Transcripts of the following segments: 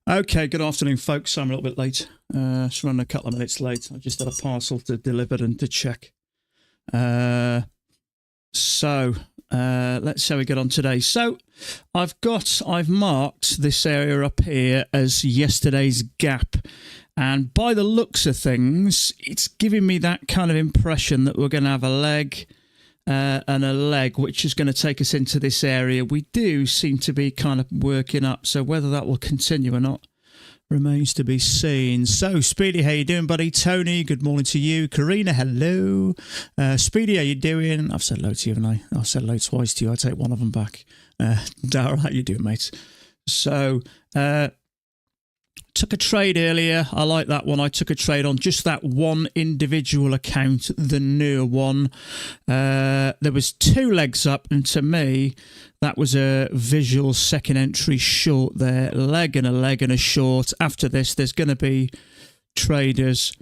Okay, good afternoon, folks. I'm a little bit late. Just running a couple of minutes late. I just had a parcel to deliver and to check. Let's see how we get on today. So I've marked this area up here as yesterday's gap. And by the looks of things, it's giving me that kind of impression that we're going to have a leg and a leg, which is going to take us into this area. We do seem to be kind of working up, so whether that will continue or not remains to be seen. So, Speedy, how you doing, buddy? Tony, good morning to you. Karina, hello. Speedy, how you doing? I've said hello to you, haven't I? I've said hello twice to you. I take one of them back. Dara, how you doing, mate? So, took a trade earlier. I like that one. I took a trade on just that one individual account, the newer one. There was two legs up, and to me, that was a visual second entry short there. Leg and a short. After this, there's going to be traders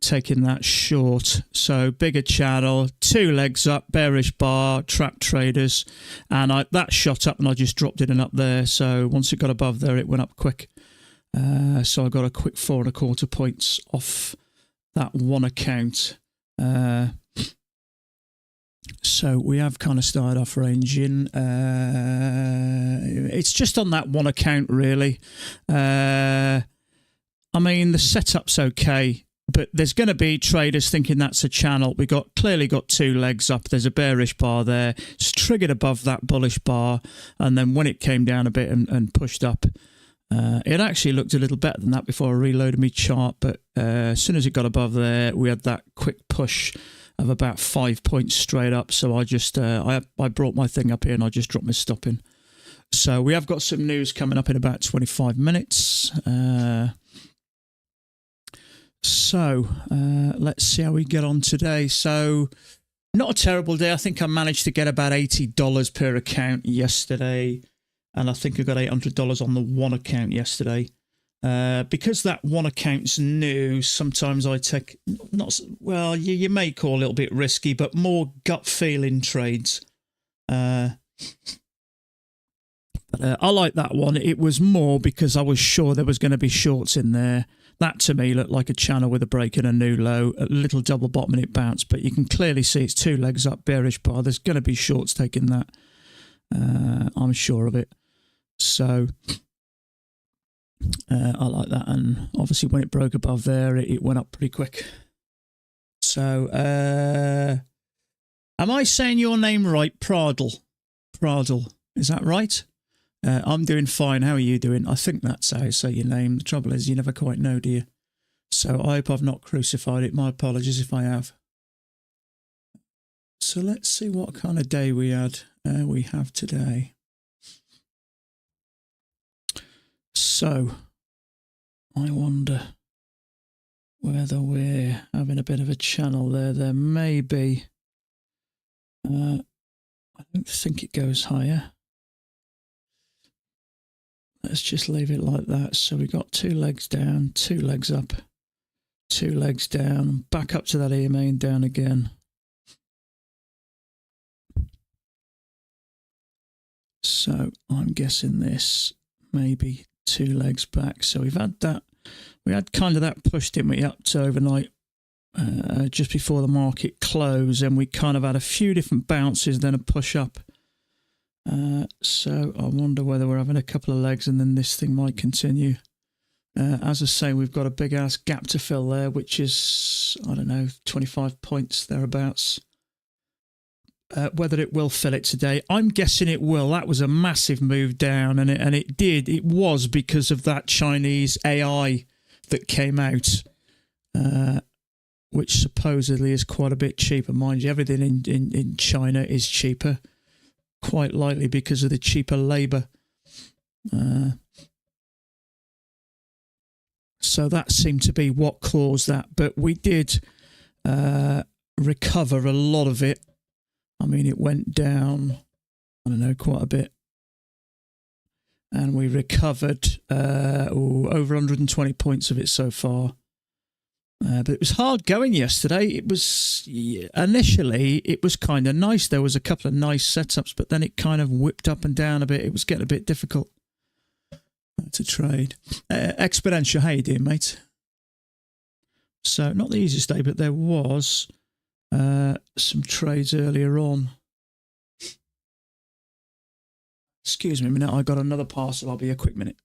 taking that short. So bigger channel, two legs up, bearish bar, trap traders, and that shot up, and I just dropped it in up there. So once it got above there, it went up quick. So I got a quick 4.25 points off that one account. So we have kind of started off ranging. It's just on that one account, really. I mean, the setup's okay, but there's going to be traders thinking that's a channel. We clearly got two legs up. There's a bearish bar there. It's triggered above that bullish bar, and then when it came down a bit and pushed up, it actually looked a little better than that before I reloaded my chart, but as soon as it got above there, we had that quick push of about 5 points straight up. So I just I brought my thing up here and I just dropped my stop in. So we have got some news coming up in about 25 minutes. Let's see how we get on today. So not a terrible day. I think I managed to get about $80 per account yesterday. And I think I got $800 on the one account yesterday. Because that one account's new, sometimes I take, you may call it a little bit risky, but more gut feeling trades. But I like that one. It was more because I was sure there was going to be shorts in there. That to me looked like a channel with a break and a new low, a little double bottom and it bounced. But you can clearly see it's two legs up, bearish bar. There's going to be shorts taking that. I'm sure of it. So I like that, and obviously when it broke above there, it went up pretty quick. So am I saying your name right? Pradle, is that right? I'm doing fine. How are you doing? I think that's how you say your name. The trouble is you never quite know, do you? So I hope I've not crucified it. My apologies if I have. So let's see what kind of day we have today. So, I wonder whether we're having a bit of a channel there. There may be. I don't think it goes higher. Let's just leave it like that. So we got two legs down, two legs up, two legs down, back up to that EMA and down again. So I'm guessing this maybe two legs back. So we've had that. We had kind of that push, didn't we, up to overnight, just before the market closed, and we kind of had a few different bounces, then a push up. So I wonder whether we're having a couple of legs and then this thing might continue. As I say, we've got a big ass gap to fill there, which is, I don't know, 25 points thereabouts. Whether it will fill it today, I'm guessing it will. That was a massive move down, and it did. It was because of that Chinese AI that came out, which supposedly is quite a bit cheaper. Mind you, everything in China is cheaper, quite likely because of the cheaper labour. So that seemed to be what caused that. But we did recover a lot of it. I mean, it went down, I don't know, quite a bit. And we recovered over 120 points of it so far. But it was hard going yesterday. It was, initially, it was kind of nice. There was a couple of nice setups, but then it kind of whipped up and down a bit. It was getting a bit difficult. to trade. Exponential, how you doing, mate? So not the easiest day, but there was some trades earlier on. Excuse me a minute, I got another parcel. I'll be a quick minute.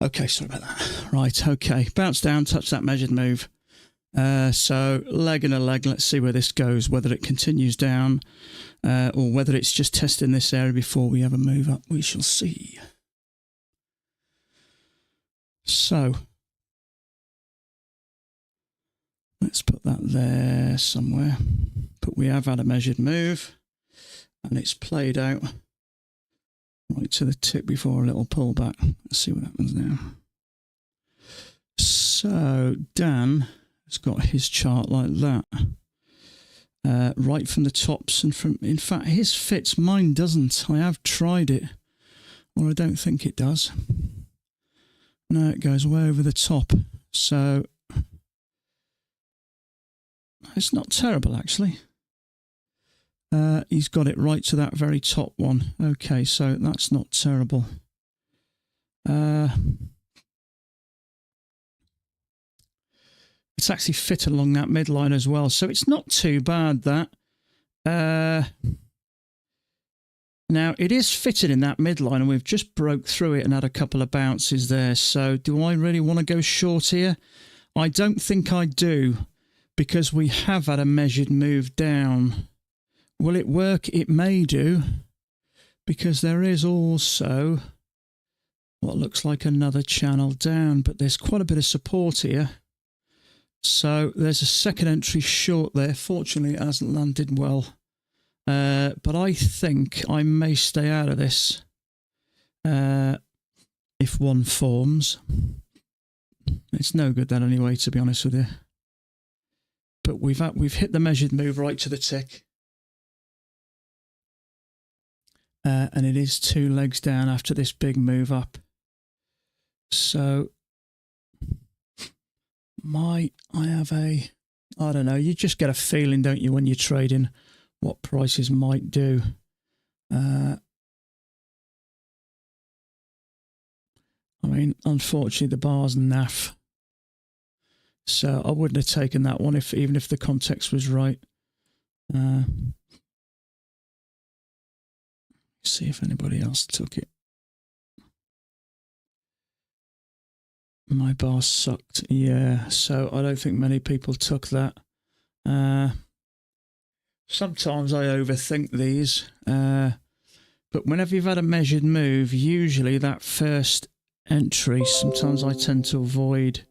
Okay, sorry about that. Right, okay. Bounce down, touch that measured move. So leg and a leg. Let's see where this goes, whether it continues down or whether it's just testing this area before we have a move up. We shall see. So let's put that there somewhere. But we have had a measured move and it's played out right to the tip before a little pullback. Let's see what happens now. So Dan has got his chart like that. Right from the tops and from, in fact, his fits, mine doesn't. I have tried it, or I don't think it does. No, it goes way over the top. So it's not terrible, actually. He's got it right to that very top one. Okay, so that's not terrible. It's actually fit along that midline as well, so it's not too bad, that. Now, it is fitted in that midline, and we've just broke through it and had a couple of bounces there. So do I really want to go short here? I don't think I do, because we have had a measured move down. Will it work? It may do, because there is also what looks like another channel down, but there's quite a bit of support here. So there's a second entry short there. Fortunately, it hasn't landed well. But I think I may stay out of this if one forms. It's no good then anyway, to be honest with you. But we've hit the measured move right to the tick. And it is 2 legs down after this big move up. So I don't know, you just get a feeling, don't you, when you're trading, what prices might do. I mean, unfortunately, the bar's naff. So I wouldn't have taken that one even if the context was right. See if anybody else took it. My bar sucked. Yeah, so I don't think many people took that. Sometimes I overthink these. But whenever you've had a measured move, usually that first entry, sometimes I tend to avoid.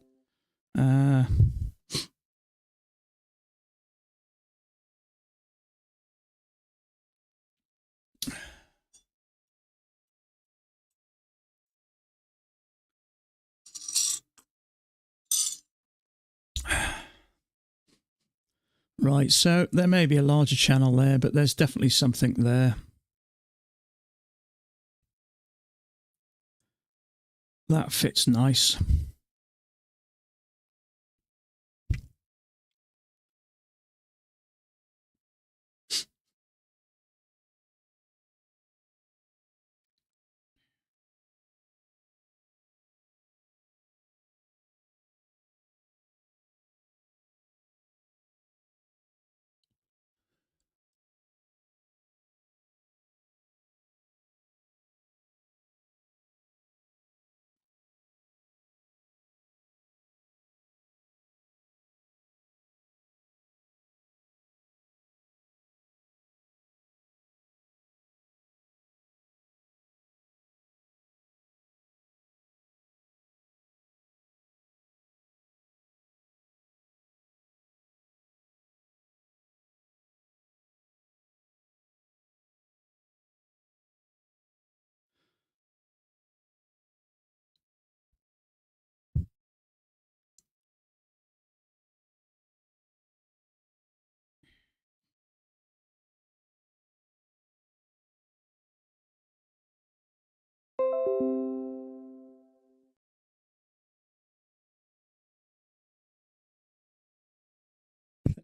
Right, so there may be a larger channel there, but there's definitely something there. That fits nice.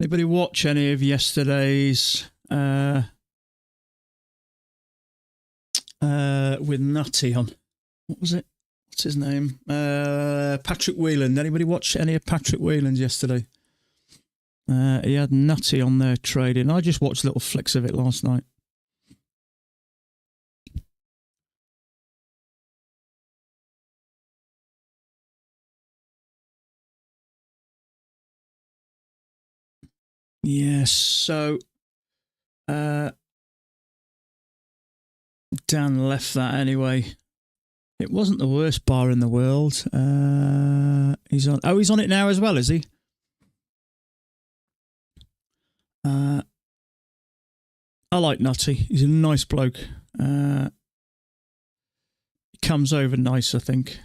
Anybody watch any of yesterday's with Nutty on? What was it? What's his name? Patrick Whelan. Anybody watch any of Patrick Whelan's yesterday? He had Nutty on there trading. I just watched little flicks of it last night. Yes, so Dan left that anyway. It wasn't the worst bar in the world. He's on. Oh, he's on it now as well, is he? I like Nutty. He's a nice bloke. He comes over nice, I think.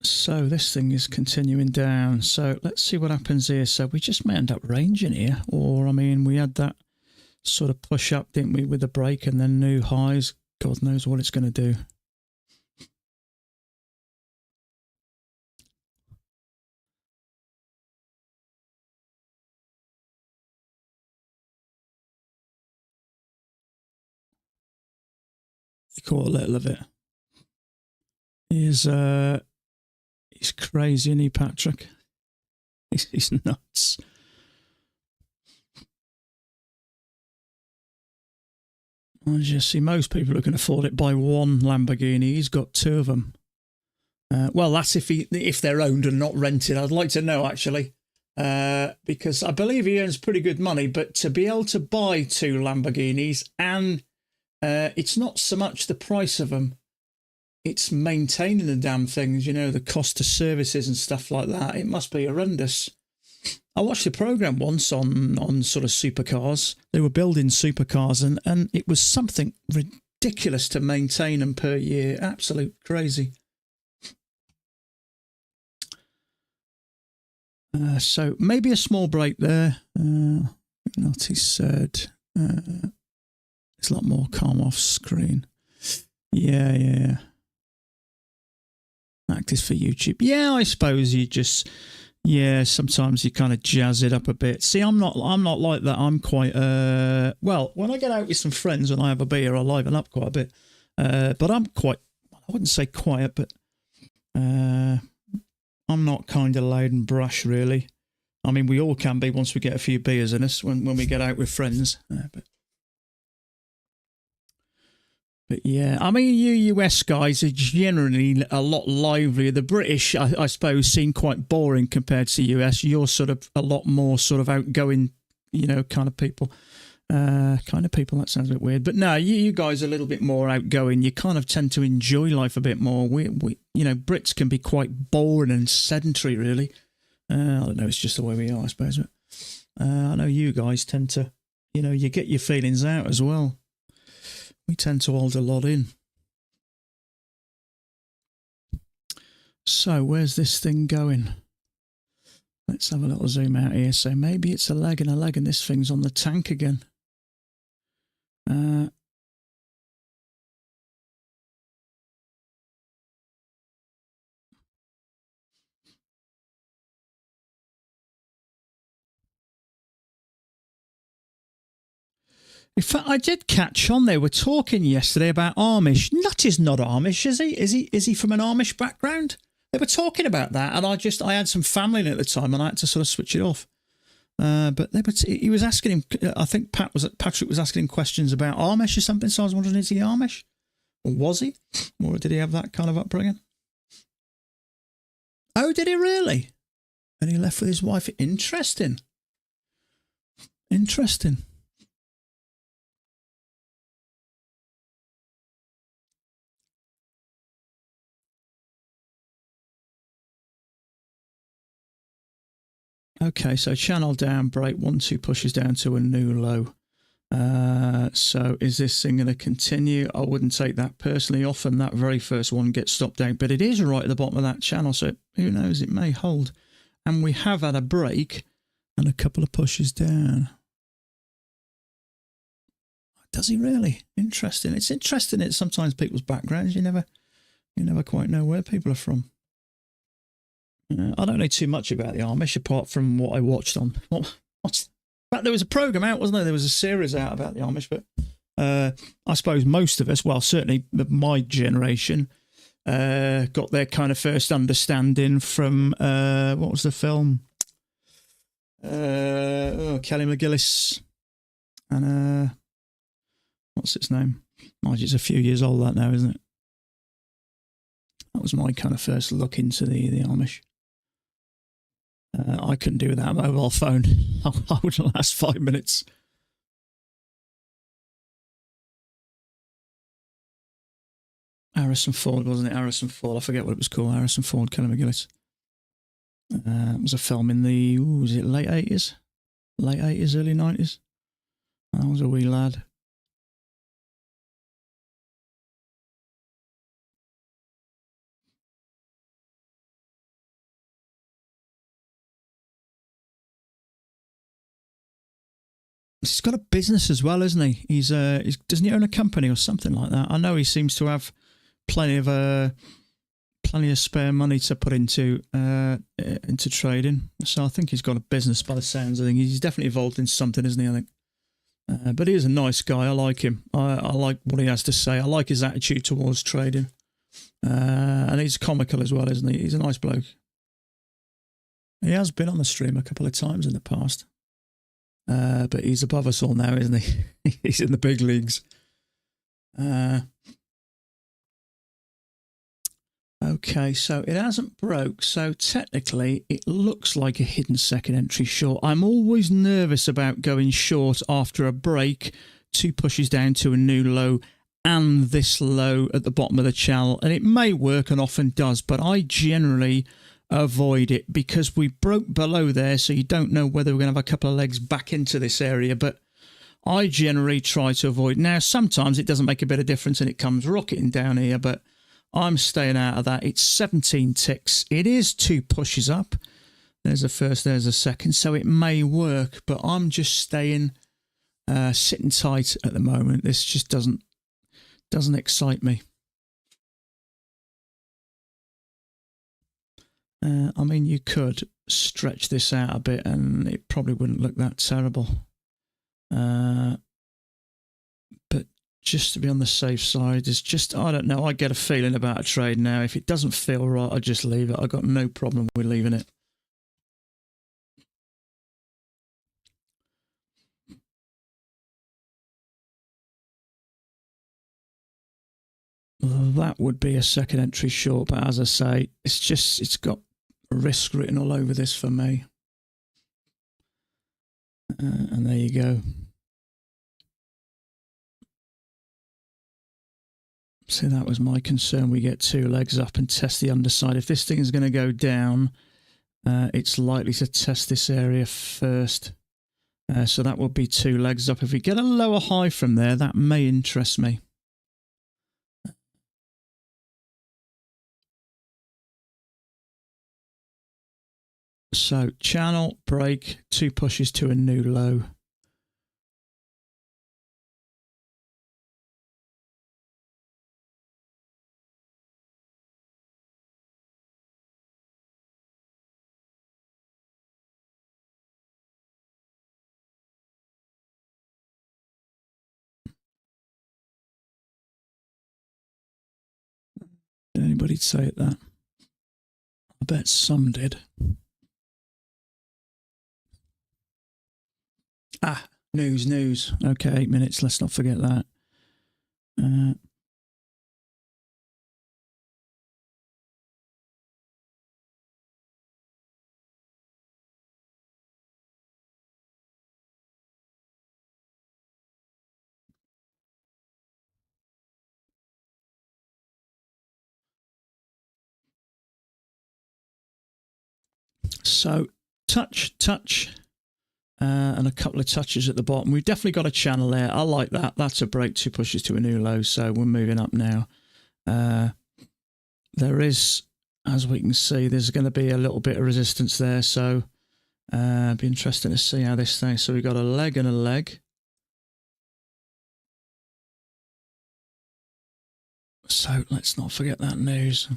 So this thing is continuing down. So let's see what happens here. So we just may end up ranging here. Or, I mean, we had that sort of push up, didn't we, with the break and then new highs. God knows what it's going to do. You caught a little of it. He's crazy, isn't he, Patrick? He's nuts. I just see most people who can afford it buy one Lamborghini. He's got two of them. Well, that's if they're owned and not rented. I'd like to know, actually, because I believe he earns pretty good money. But to be able to buy two Lamborghinis, and it's not so much the price of them, it's maintaining the damn things, you know, the cost of services and stuff like that. It must be horrendous. I watched a program once on sort of supercars. They were building supercars, and it was something ridiculous to maintain them per year. Absolute crazy. So maybe a small break there. What he said. It's a lot more calm off screen. Yeah. Active for YouTube. Yeah, I suppose you just... Yeah, sometimes you kind of jazz it up a bit. See, I'm not like that. I'm quite well, when I get out with some friends and I have a beer, I liven up quite a bit. But I'm quite, I wouldn't say quiet, but I'm not kind of loud and brash, really. I mean, we all can be once we get a few beers in us when we get out with friends. But yeah, I mean, you US guys are generally a lot livelier. The British, I suppose, seem quite boring compared to US. You're sort of a lot more sort of outgoing, you know, kind of people. That sounds a bit weird. But no, you guys are a little bit more outgoing. You kind of tend to enjoy life a bit more. We you know, Brits can be quite boring and sedentary, really. I don't know, it's just the way we are, I suppose. But I know you guys tend to, you know, you get your feelings out as well. We tend to hold a lot in. So where's this thing going? Let's have a little zoom out here. So maybe it's a leg and this thing's on the tank again. In fact, I did catch on. They were talking yesterday about Amish. Nutty's not Amish, is he? Is he from an Amish background? They were talking about that, and I had some family in it at the time, and I had to sort of switch it off. But he was asking him. I think Patrick was asking him questions about Amish or something. So I was wondering, is he Amish, or was he, or did he have that kind of upbringing? Oh, did he really? And he left with his wife. Interesting. Okay, so channel down, break 1-2 pushes down to a new low. So is this thing going to continue? I wouldn't take that personally. Often that very first one gets stopped out, but it is right at the bottom of that channel, so who knows, it may hold. And we have had a break and a couple of pushes down. Does he really? Interesting. It's interesting. It's sometimes people's backgrounds. You never quite know where people are from. I don't know too much about the Amish apart from what I watched on. What's in fact, there was a program out, wasn't there? There was a series out about the Amish, but I suppose most of us, well, certainly my generation, got their kind of first understanding from what was the film? Kelly McGillis and what's its name? Mind you, it's a few years old that now, isn't it? That was my kind of first look into the Amish. I couldn't do without a mobile phone. I wouldn't last 5 minutes. Harrison Ford, wasn't it? Harrison Ford. I forget what it was called. Harrison Ford, Kelly McGillis. It was a film in the, was it late 80s? Late 80s, early 90s? I was a wee lad. He's got a business as well, isn't he? He's doesn't he own a company or something like that? I know he seems to have plenty of spare money to put into trading. So I think he's got a business by the sounds. I think he's definitely involved in something, isn't he? I think. But he is a nice guy. I like him. I like what he has to say. I like his attitude towards trading. And he's comical as well, isn't he? He's a nice bloke. He has been on the stream a couple of times in the past. But he's above us all now, isn't he? He's in the big leagues. Okay, so it hasn't broke. So technically, it looks like a hidden second entry short. I'm always nervous about going short after a break. 2 pushes down to a new low and this low at the bottom of the channel. And it may work and often does, but I generally avoid it because we broke below there, so you don't know whether we're going to have a couple of legs back into this area, but I generally try to avoid. Now, sometimes it doesn't make a bit of difference and it comes rocketing down here, but I'm staying out of that. It's 17 ticks. It is 2 pushes up. There's a first, there's a second, so it may work, but I'm just staying, sitting tight at the moment. This just doesn't excite me. I mean, you could stretch this out a bit and it probably wouldn't look that terrible. But just to be on the safe side, it's just, I don't know, I get a feeling about a trade now. If it doesn't feel right, I just leave it. I've got no problem with leaving it. That would be a second entry short, but as I say, it's got risk written all over this for me. And there you go. So that was my concern. We get 2 legs up and test the underside. If this thing is going to go down, it's likely to test this area first. So that would be 2 legs up. If we get a lower high from there, that may interest me. So channel, break, 2 pushes to a new low. Did anybody say it that? I bet some did. Ah, news. Okay, 8 minutes. Let's not forget that. So touch, and a couple of touches at the bottom. We've definitely got a channel there. I like that. That's a break, 2 pushes to a new low. So we're moving up now. There is, as we can see, there's going to be a little bit of resistance there. So be interesting to see how this thing. So we've got a leg and a leg. So let's not forget that news.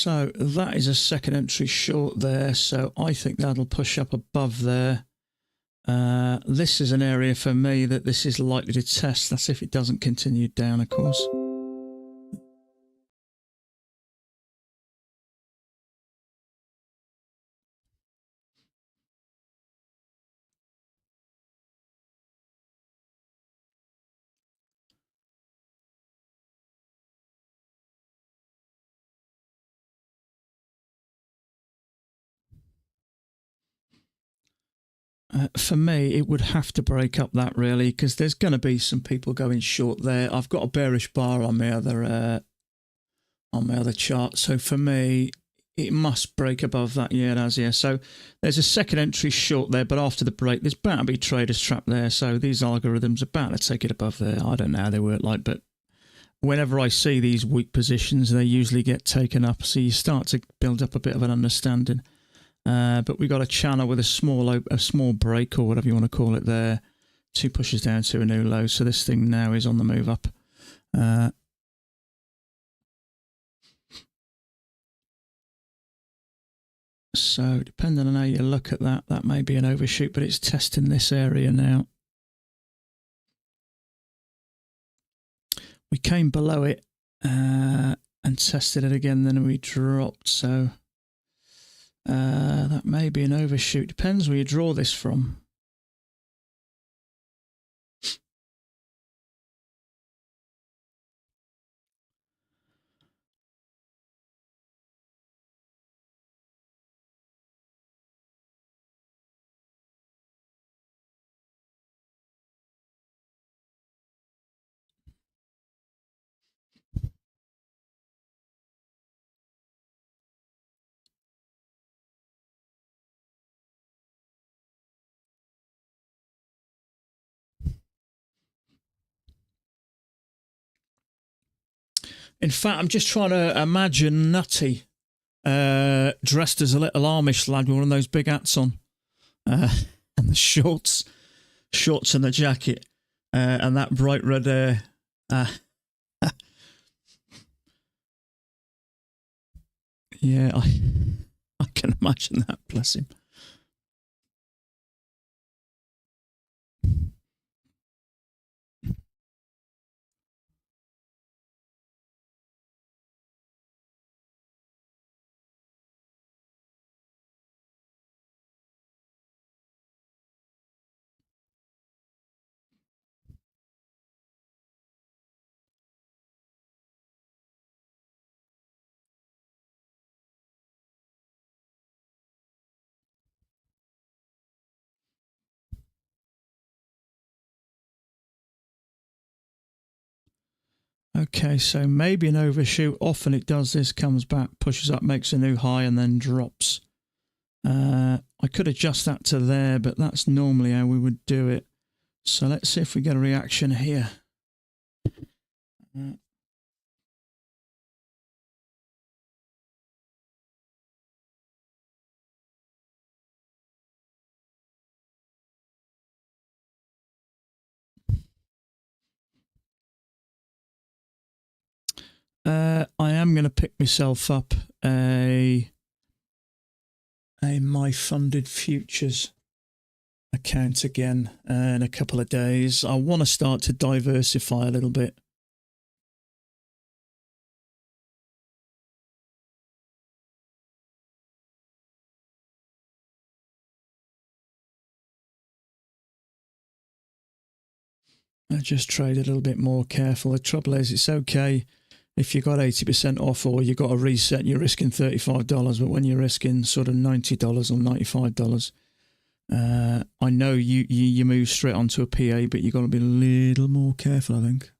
So that is a second entry short there. So I think that'll push up above there. This is an area for me that this is likely to test. That's if it doesn't continue down, of course. For me, it would have to break up that really, because there's going to be some people going short there. I've got a bearish bar on my other chart, so for me, it must break above that. Yeah, it has. Yeah, so there's a second entry short there, but after the break, there's bound to be traders trapped there. So these algorithms are bound to take it above there. I don't know how they work like, but whenever I see these weak positions, they usually get taken up. So you start to build up a bit of an understanding. But we got a channel with a small break, or whatever you want to call it there. 2 pushes down to a new low. So this thing now is on the move up. So depending on how you look at that, that may be an overshoot, but it's testing this area now. We came below it and tested it again, then we dropped. So that may be an overshoot. Depends where you draw this from. In fact, I'm just trying to imagine Nutty dressed as a little Amish lad with one of those big hats on, and the shorts and the jacket, and that bright red hair. Yeah, I can imagine that. Bless him. Okay, so maybe an overshoot. Often it does this, comes back, pushes up, makes a new high, and then drops. I could adjust that to there, but that's normally how we would do it. So let's see if we get a reaction here. I am going to pick myself up a My Funded Futures account again in a couple of days. I want to start to diversify a little bit. I just trade a little bit more careful. The trouble is, it's okay if you got 80% off or you got a reset and you're risking $35, but when you're risking sort of $90 or $95, I know you move straight onto a PA, but you got to be a little more careful, I think.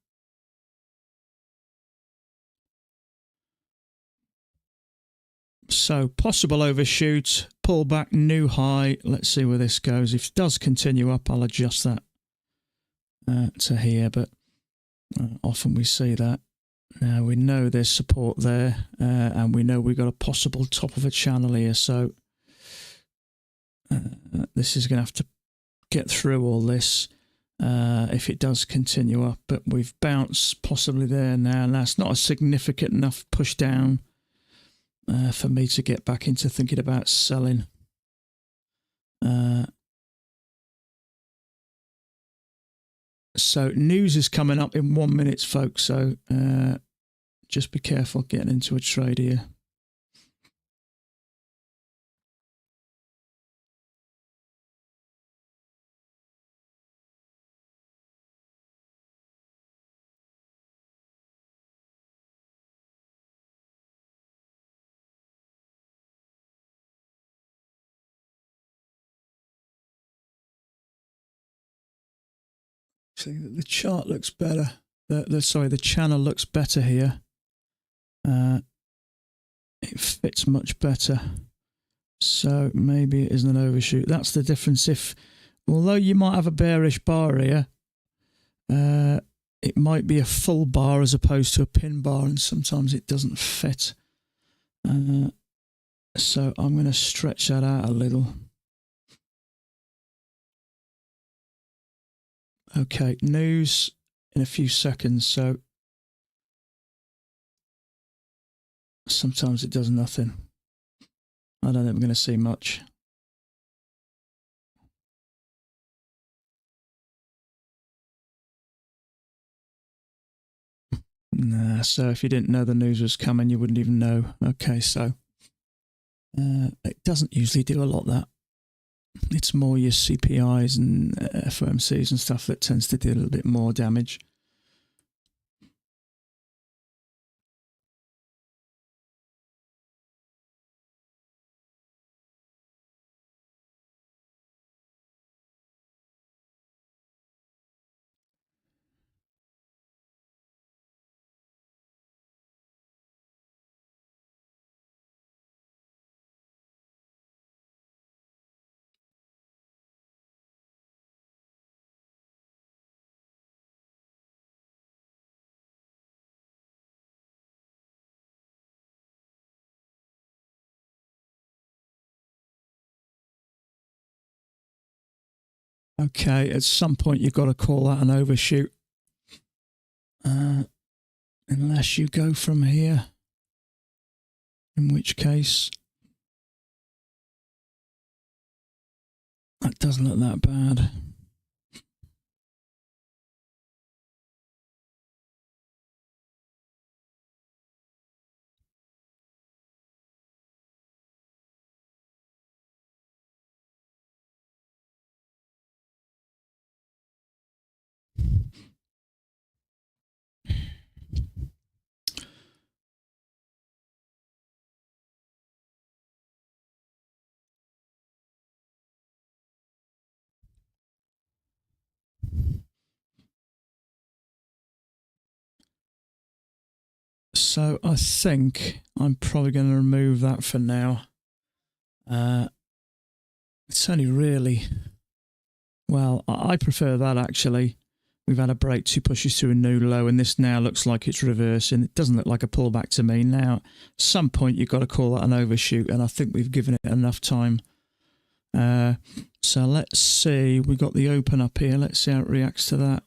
So possible overshoot, pull back, new high. Let's see where this goes. If it does continue up, I'll adjust that to here, but often we see that. Now we know there's support there, and we know we've got a possible top of a channel here, so this is going to have to get through all this if it does continue up, but we've bounced possibly there now, and that's not a significant enough push down for me to get back into thinking about selling. So news is coming up in 1 minute, folks. So just be careful getting into a trade here. See, the chart looks better. The channel looks better here. It fits much better. So maybe it isn't an overshoot. That's the difference. Although you might have a bearish bar here, it might be a full bar as opposed to a pin bar, and sometimes it doesn't fit. So I'm going to stretch that out a little. Okay, news in a few seconds. So sometimes it does nothing. I don't think we're going to see much. Nah, so if you didn't know the news was coming, you wouldn't even know. Okay, so it doesn't usually do a lot, that. It's more your CPIs and FOMCs and stuff that tends to do a little bit more damage. Okay, at some point you've got to call that an overshoot. Unless you go from here, in which case that doesn't look that bad. So I think I'm probably going to remove that for now. It's only really, well, I prefer that actually. We've had a break, 2 pushes to a new low, and this now looks like it's reversing. It doesn't look like a pullback to me. Now, at some point, you've got to call that an overshoot, and I think we've given it enough time. So let's see. We've got the open up here. Let's see how it reacts to that.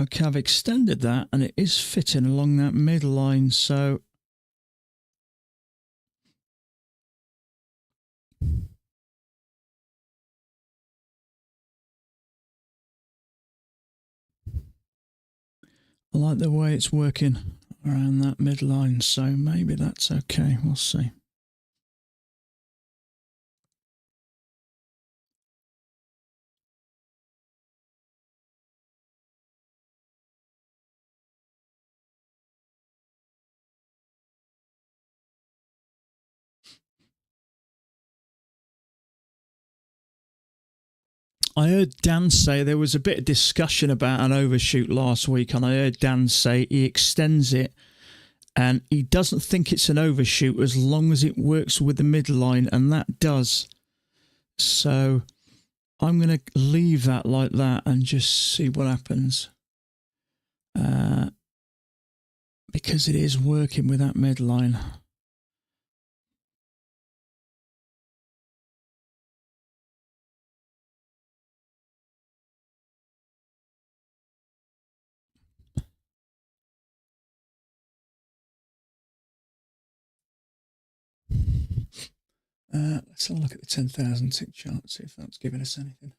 Okay, I've extended that and it is fitting along that midline, so I like the way it's working around that midline, so maybe that's okay. We'll see. I heard Dan say there was a bit of discussion about an overshoot last week, and I heard Dan say he extends it and he doesn't think it's an overshoot as long as it works with the midline, and that does. So I'm going to leave that like that and just see what happens. Because it is working with that midline. Let's have a look at the 10,000 tick chart, see if that's giving us anything.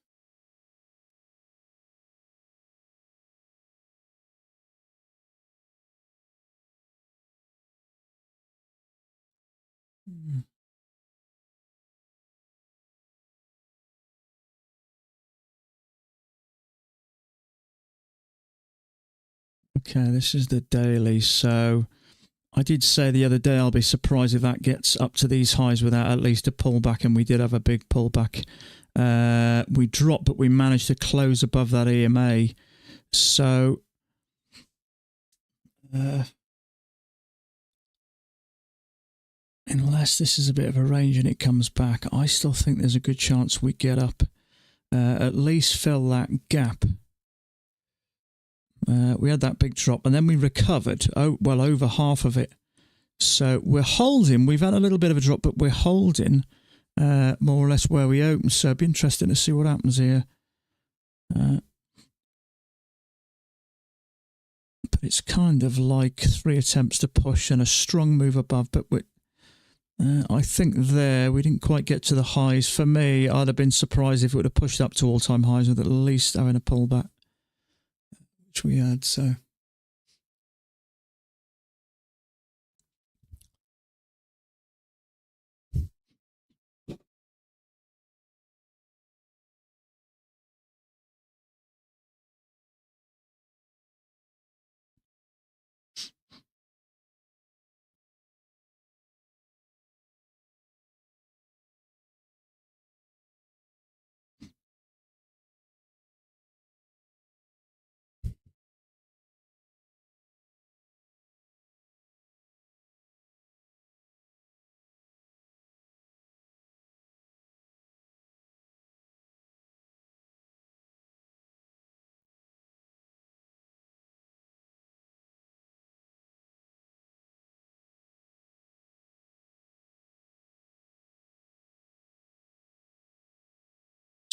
Okay, this is the daily. So I did say the other day I'll be surprised if that gets up to these highs without at least a pullback, and we did have a big pullback. We dropped, but we managed to close above that EMA. So unless this is a bit of a range and it comes back, I still think there's a good chance we get up, at least fill that gap. We had that big drop and then we recovered, well, over half of it. So we're holding. We've had a little bit of a drop, but we're holding more or less where we opened. So it'd be interesting to see what happens here. But it's kind of like 3 attempts to push and a strong move above. But I think there we didn't quite get to the highs. For me, I'd have been surprised if it would have pushed up to all-time highs with at least having a pullback, which we had.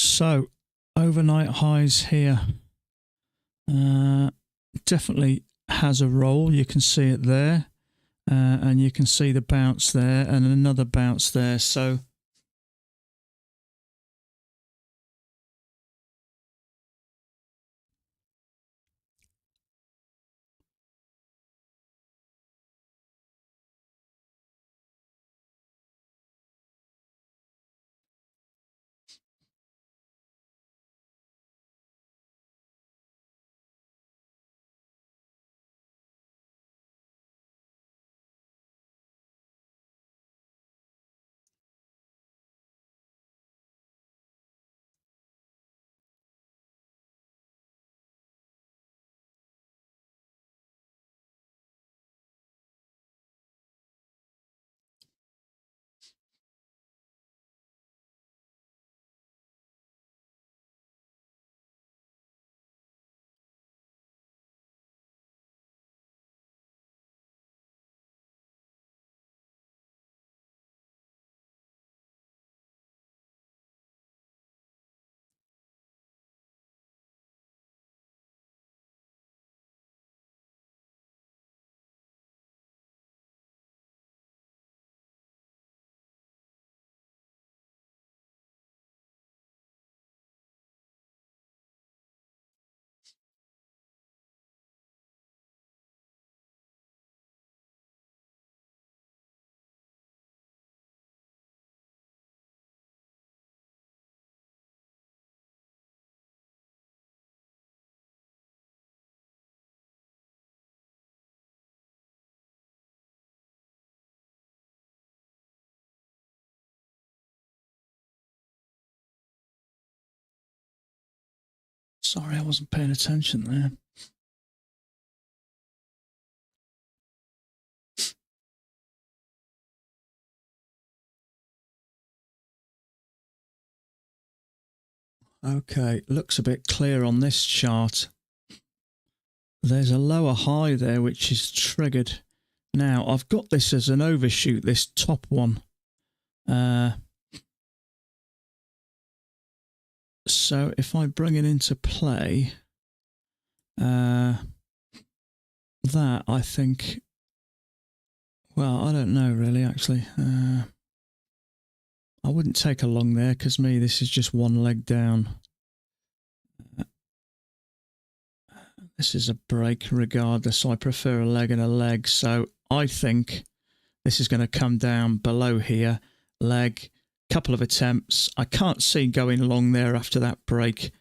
So overnight highs here. Definitely has a roll. You can see it there, and you can see the bounce there and another bounce there. So Sorry, I wasn't paying attention there. Okay, looks a bit clear on this chart. There's a lower high there which is triggered. Now, I've got this as an overshoot, this top one. So if I bring it into play, that I think, well, I don't know really, actually. I wouldn't take a long there because this is just one leg down. This is a break regardless. I prefer a leg and a leg. So I think this is going to come down below here. Leg, couple of attempts. I can't see going long there after that break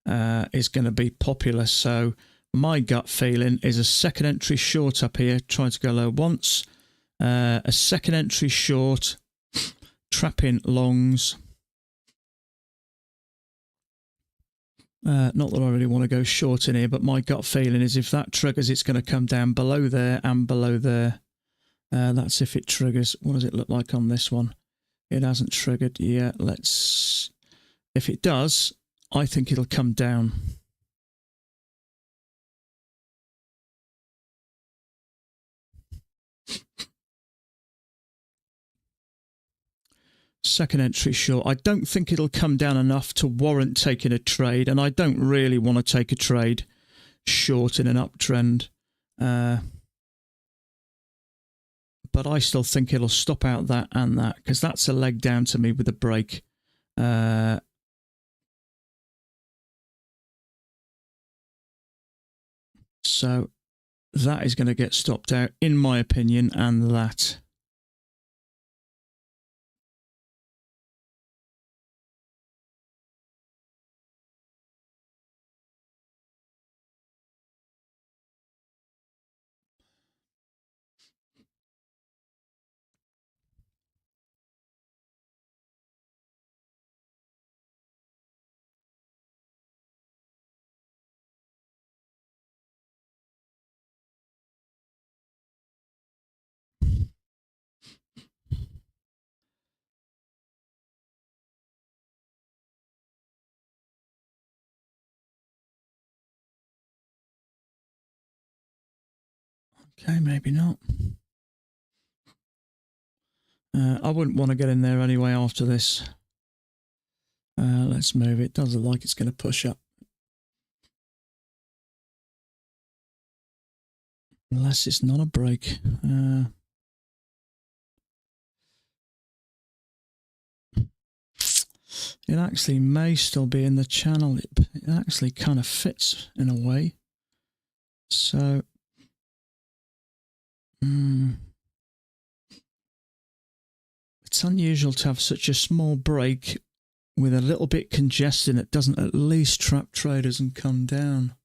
is going to be popular. So my gut feeling is a second entry short up here, trying to go low once. A second entry short, trapping longs. Not that I really want to go short in here, but my gut feeling is if that triggers, it's going to come down below there and below there. That's if it triggers. What does it look like on this one? It hasn't triggered. Yeah, let's... If it does, I think it'll come down. Second entry short. I don't think it'll come down enough to warrant taking a trade, and I don't really want to take a trade short in an uptrend. But I still think it'll stop out that and that, because that's a leg down to me with a break. So that is going to get stopped out, in my opinion, and that. Okay, maybe not. I wouldn't want to get in there anyway after this. Let's move. It does look like it's going to push up. Unless it's not a break. It actually may still be in the channel. It actually kind of fits in a way. So, it's unusual to have such a small break with a little bit congested that doesn't at least trap traders and come down.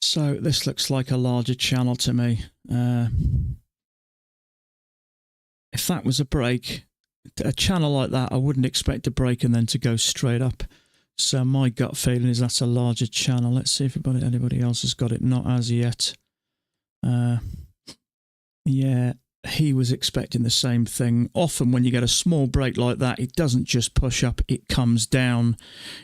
So this looks like a larger channel to me. If that was a break, a channel like that, I wouldn't expect to break and then to go straight up. So my gut feeling is that's a larger channel. Let's see if anybody else has got it. Not as yet. Yeah, he was expecting the same thing. Often when you get a small break like that, it doesn't just push up, it comes down.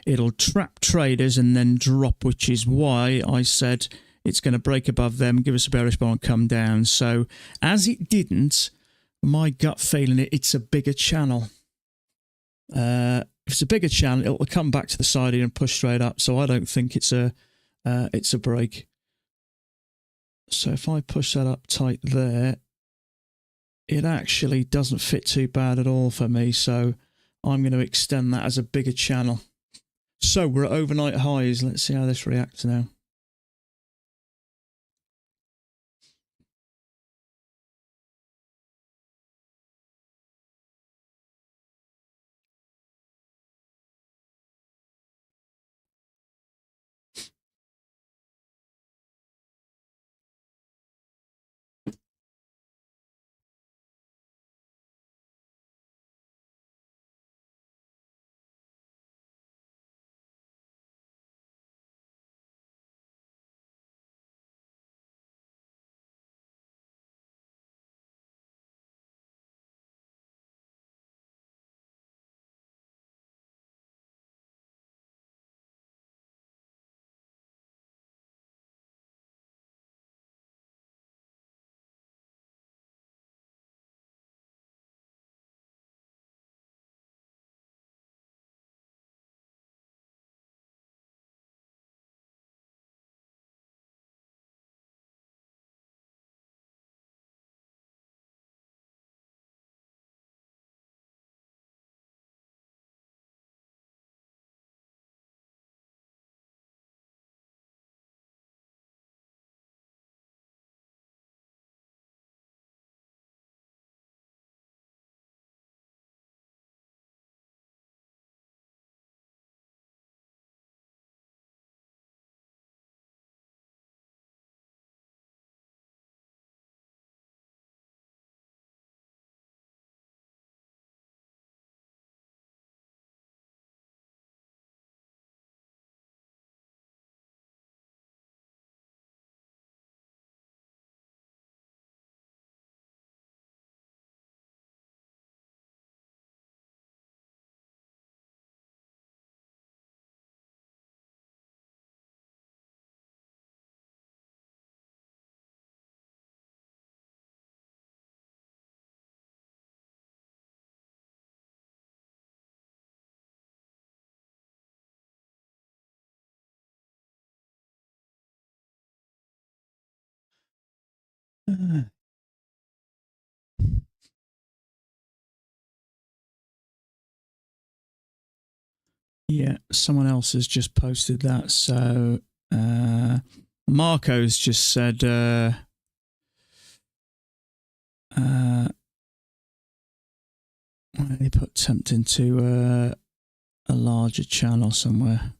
It'll trap traders and then drop, which is why I said it's going to break above them, give us a bearish bar and come down. So as it didn't, my gut feeling it's a bigger channel. If it's a bigger channel, it'll come back to the side and push straight up. So I don't think it's a break. So if I push that up tight there, it actually doesn't fit too bad at all for me. So I'm going to extend that as a bigger channel. So we're at overnight highs. Let's see how this reacts now. Yeah, someone else has just posted that. So Marco's just said he put tempting to a larger channel somewhere.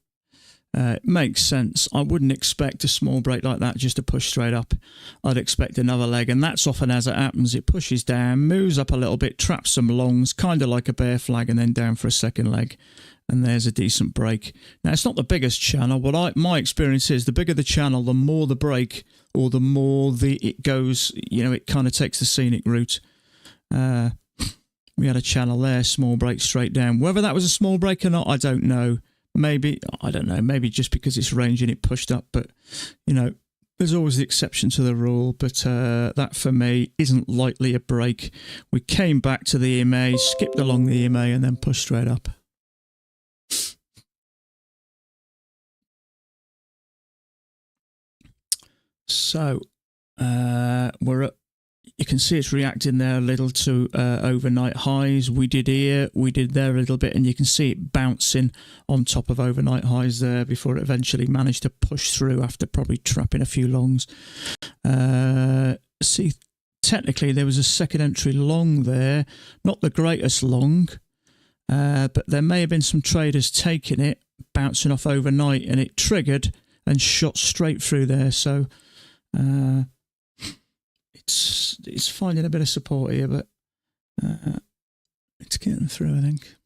It makes sense. I wouldn't expect a small break like that just to push straight up. I'd expect another leg, and that's often as it happens. It pushes down, moves up a little bit, traps some longs, kind of like a bear flag, and then down for a second leg. And there's a decent break. Now, it's not the biggest channel. My experience is the bigger the channel, the more the break, or the more it goes, it kind of takes the scenic route. We had a channel there, small break straight down. Whether that was a small break or not, I don't know. Maybe, I don't know, maybe just because it's ranging it pushed up, but, there's always the exception to the rule, but that for me isn't likely a break. We came back to the EMA, skipped along the EMA, and then pushed straight up. So, you can see it's reacting there a little to overnight highs. We did here, we did there a little bit, and you can see it bouncing on top of overnight highs there before it eventually managed to push through after probably trapping a few longs. See, technically there was a second entry long there, not the greatest long, but there may have been some traders taking it, bouncing off overnight, and it triggered and shot straight through there. So it's finding a bit of support here, but it's getting through, I think.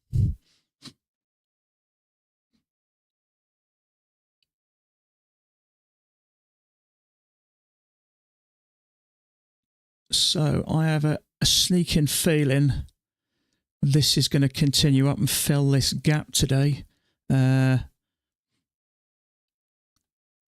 So I have a sneaking feeling this is going to continue up and fill this gap today.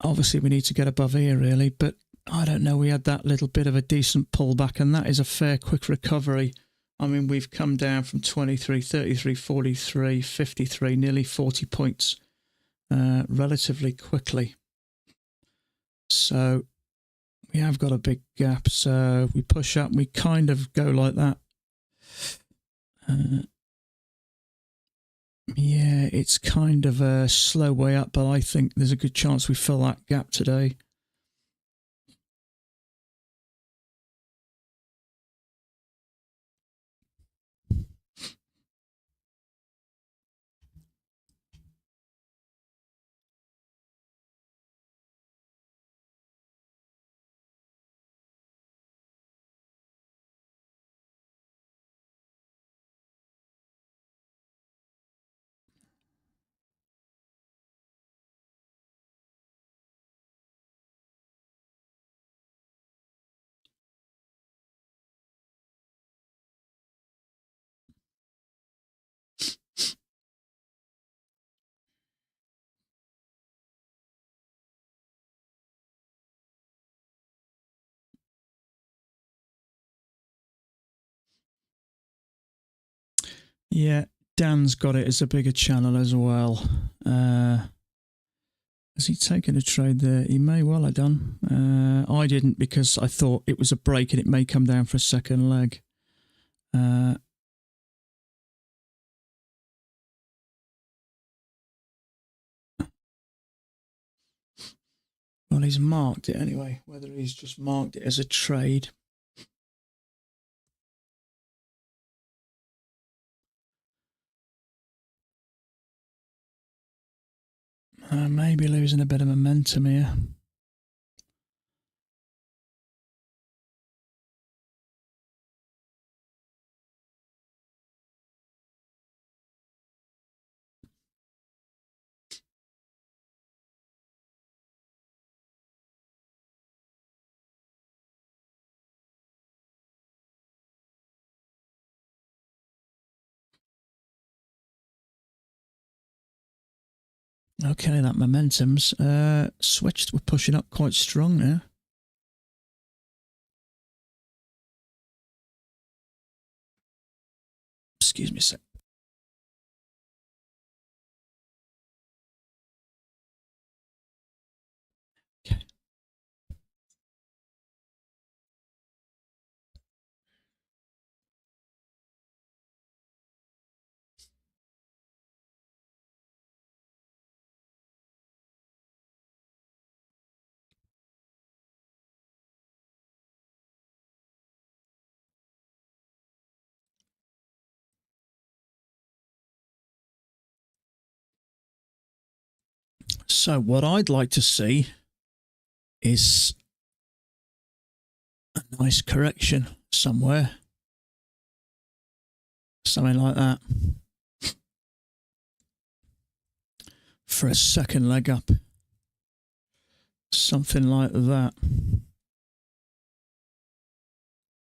Obviously, we need to get above here, really, but I don't know. We had that little bit of a decent pullback, and that is a fair quick recovery. I mean, we've come down from 23, 33, 43, 53, nearly 40 points relatively quickly. So we have got a big gap. So we push up, we kind of go like that. Yeah, it's kind of a slow way up, but I think there's a good chance we fill that gap today. Yeah, Dan's got it as a bigger channel as well. Has he taken a trade there? He may well have done. I didn't, because I thought it was a break and it may come down for a second leg. Well, he's marked it anyway, whether he's just marked it as a trade. Maybe losing a bit of momentum here. Okay, that momentum's switched. We're pushing up quite strong now. Excuse me a sec. Okay. So what I'd like to see is a nice correction somewhere. Something like that. For a second leg up. Something like that.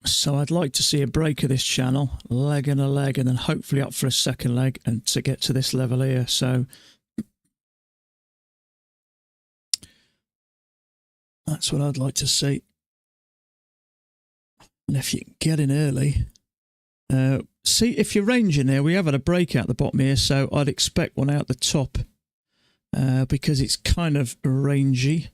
So I'd like to see a break of this channel, leg and a leg, and then hopefully up for a second leg and to get to this level here. So that's what I'd like to see. And if you can get in early, see if you're ranging there, we have had a break out the bottom here, so I'd expect one out the top because it's kind of rangy.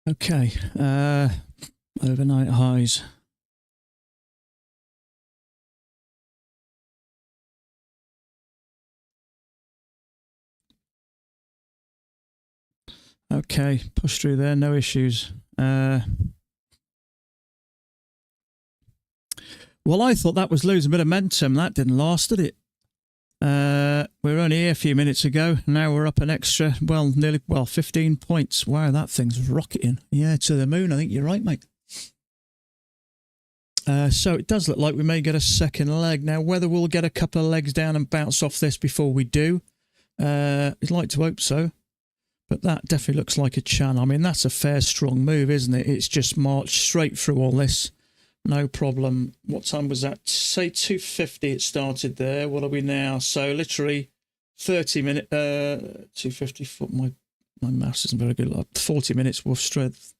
Okay, overnight highs. Okay, push through there, no issues. Well, I thought that was losing a bit of momentum. That didn't last, did it? We were only here a few minutes ago. Now we're up an extra, nearly 15 points. Wow, that thing's rocketing. Yeah, to the moon. I think you're right, mate. So it does look like we may get a second leg. Now, whether we'll get a couple of legs down and bounce off this before we do, I'd like to hope so. But that definitely looks like a channel. I mean, that's a fair, strong move, isn't it? It's just marched straight through all this. No problem. What time was that? Say 2:50 it started there. What are we now? So literally 30 minutes, 250 foot. My mouse isn't very good. Like 40 minutes worth strength.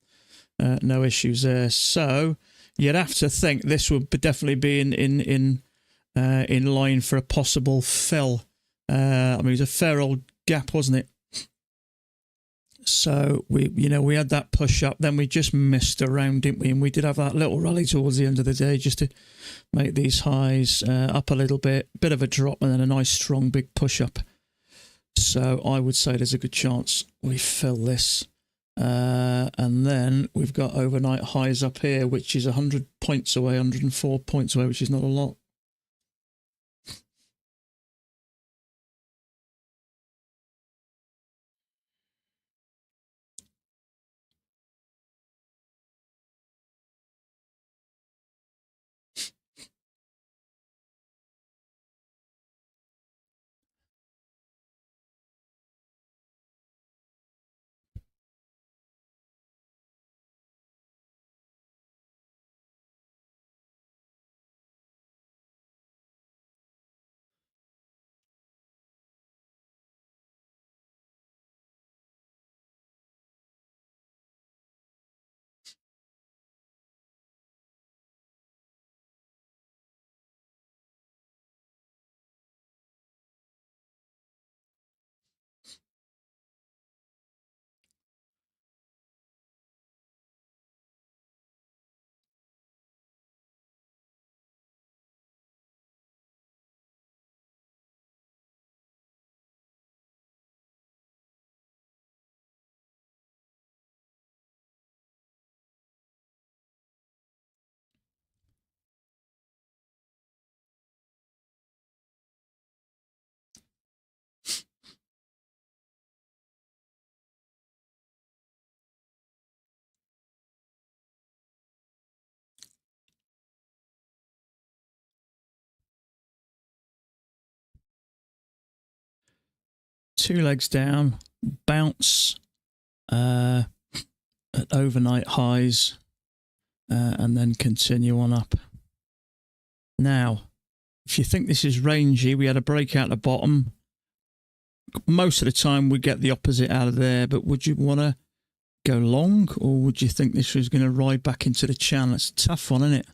No issues there. So you'd have to think this would definitely be in line for a possible fill. I mean, it was a fair old gap, wasn't it? So we had that push up, then we just missed around, didn't we? And we did have that little rally towards the end of the day just to make these highs up a little bit of a drop, and then a nice strong big push up. So I would say there's a good chance we fill this. And then we've got overnight highs up here, which is 100 points away, 104 points away, which is not a lot. Two legs down, bounce at overnight highs, and then continue on up. Now, if you think this is rangy, we had a break out the bottom. Most of the time we get the opposite out of there, but would you want to go long, or would you think this was going to ride back into the channel? It's a tough one, isn't it?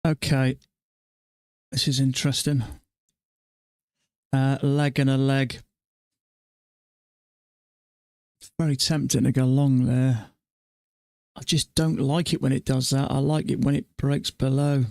Okay. This is interesting. Leg and a leg. It's very tempting to go long there. I just don't like it when it does that. I like it when it breaks below.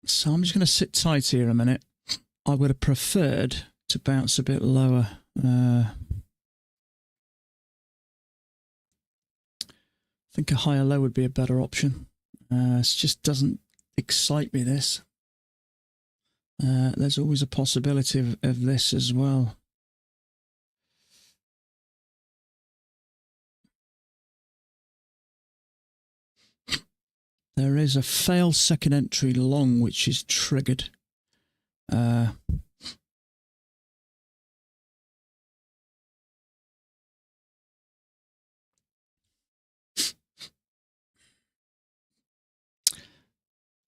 So I'm just going to sit tight here a minute. I would have preferred to bounce a bit lower. I think a higher low would be a better option. It just doesn't excite me, this. There's always a possibility of this as well. There is a failed second entry long which is triggered. I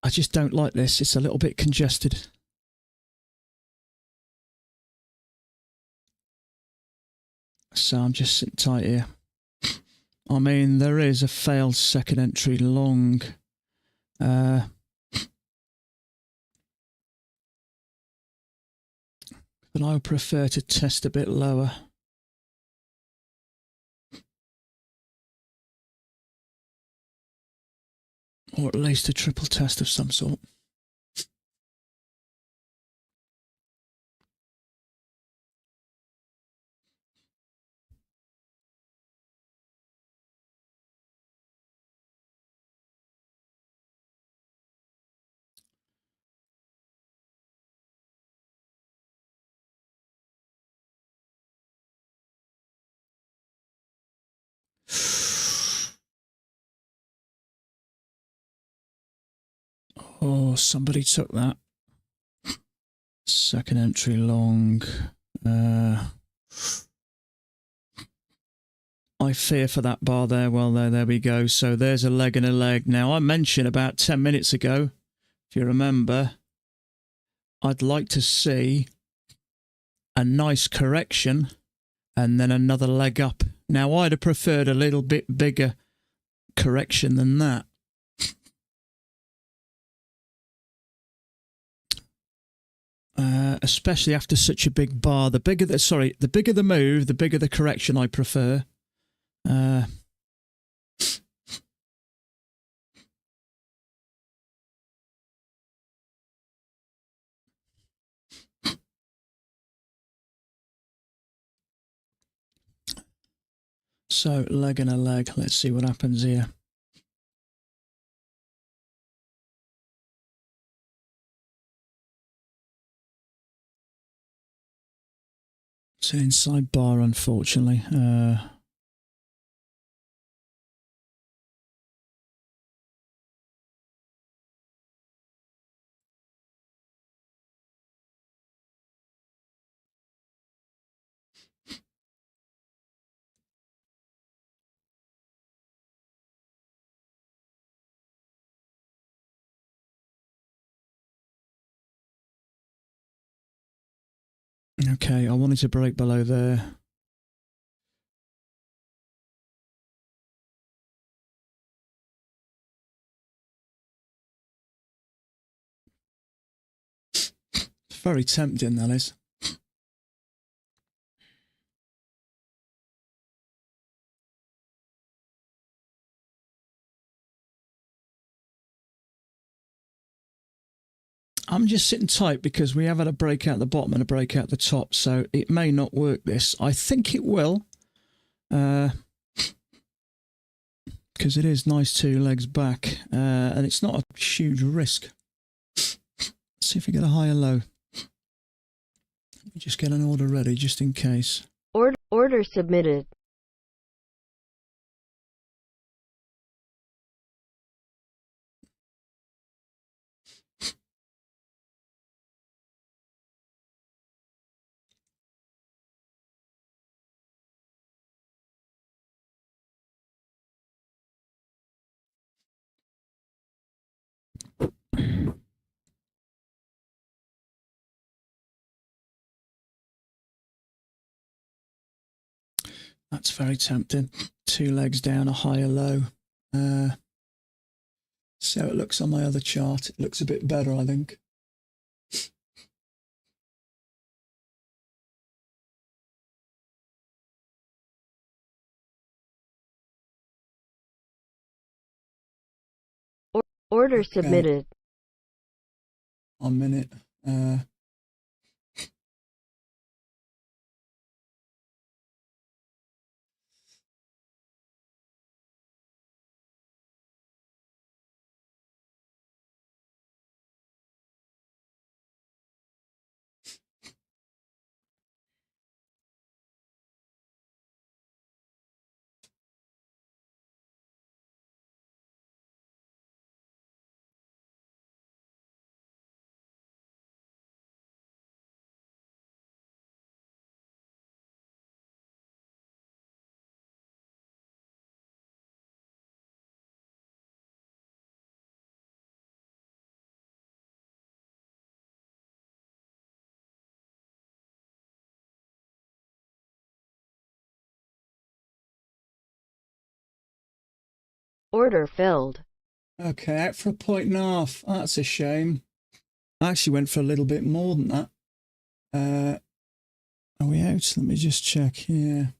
just don't like this. It's a little bit congested. So I'm just sitting tight here. I mean, there is a failed second entry long. But I would prefer to test a bit lower. Or at least a triple test of some sort. Oh, somebody took that. Second entry long. I fear for that bar there. Well, there we go. So there's a leg and a leg. Now, I mentioned about 10 minutes ago, if you remember, I'd like to see a nice correction and then another leg up. Now, I'd have preferred a little bit bigger correction than that. Especially after such a big bar. The bigger the move, the bigger the correction I prefer. So, leg and a leg. Let's see what happens here. It's an inside bar, unfortunately. Okay, I wanted to break below there. Very tempting, that is. I'm just sitting tight because we have had a break out the bottom and a break out the top, so it may not work this. I think it will. Because it is nice 2 legs back, and it's not a huge risk. Let's see if we get a higher low. Let me just get an order ready, just in case. Order submitted. That's very tempting. 2 legs down, a higher low. So it looks on my other chart. It looks a bit better, I think. Order Okay. submitted. 1 minute. Order filled. Okay, out for a 1.5. That's a shame. I actually went for a little bit more than that. Are we out? Let me just check here.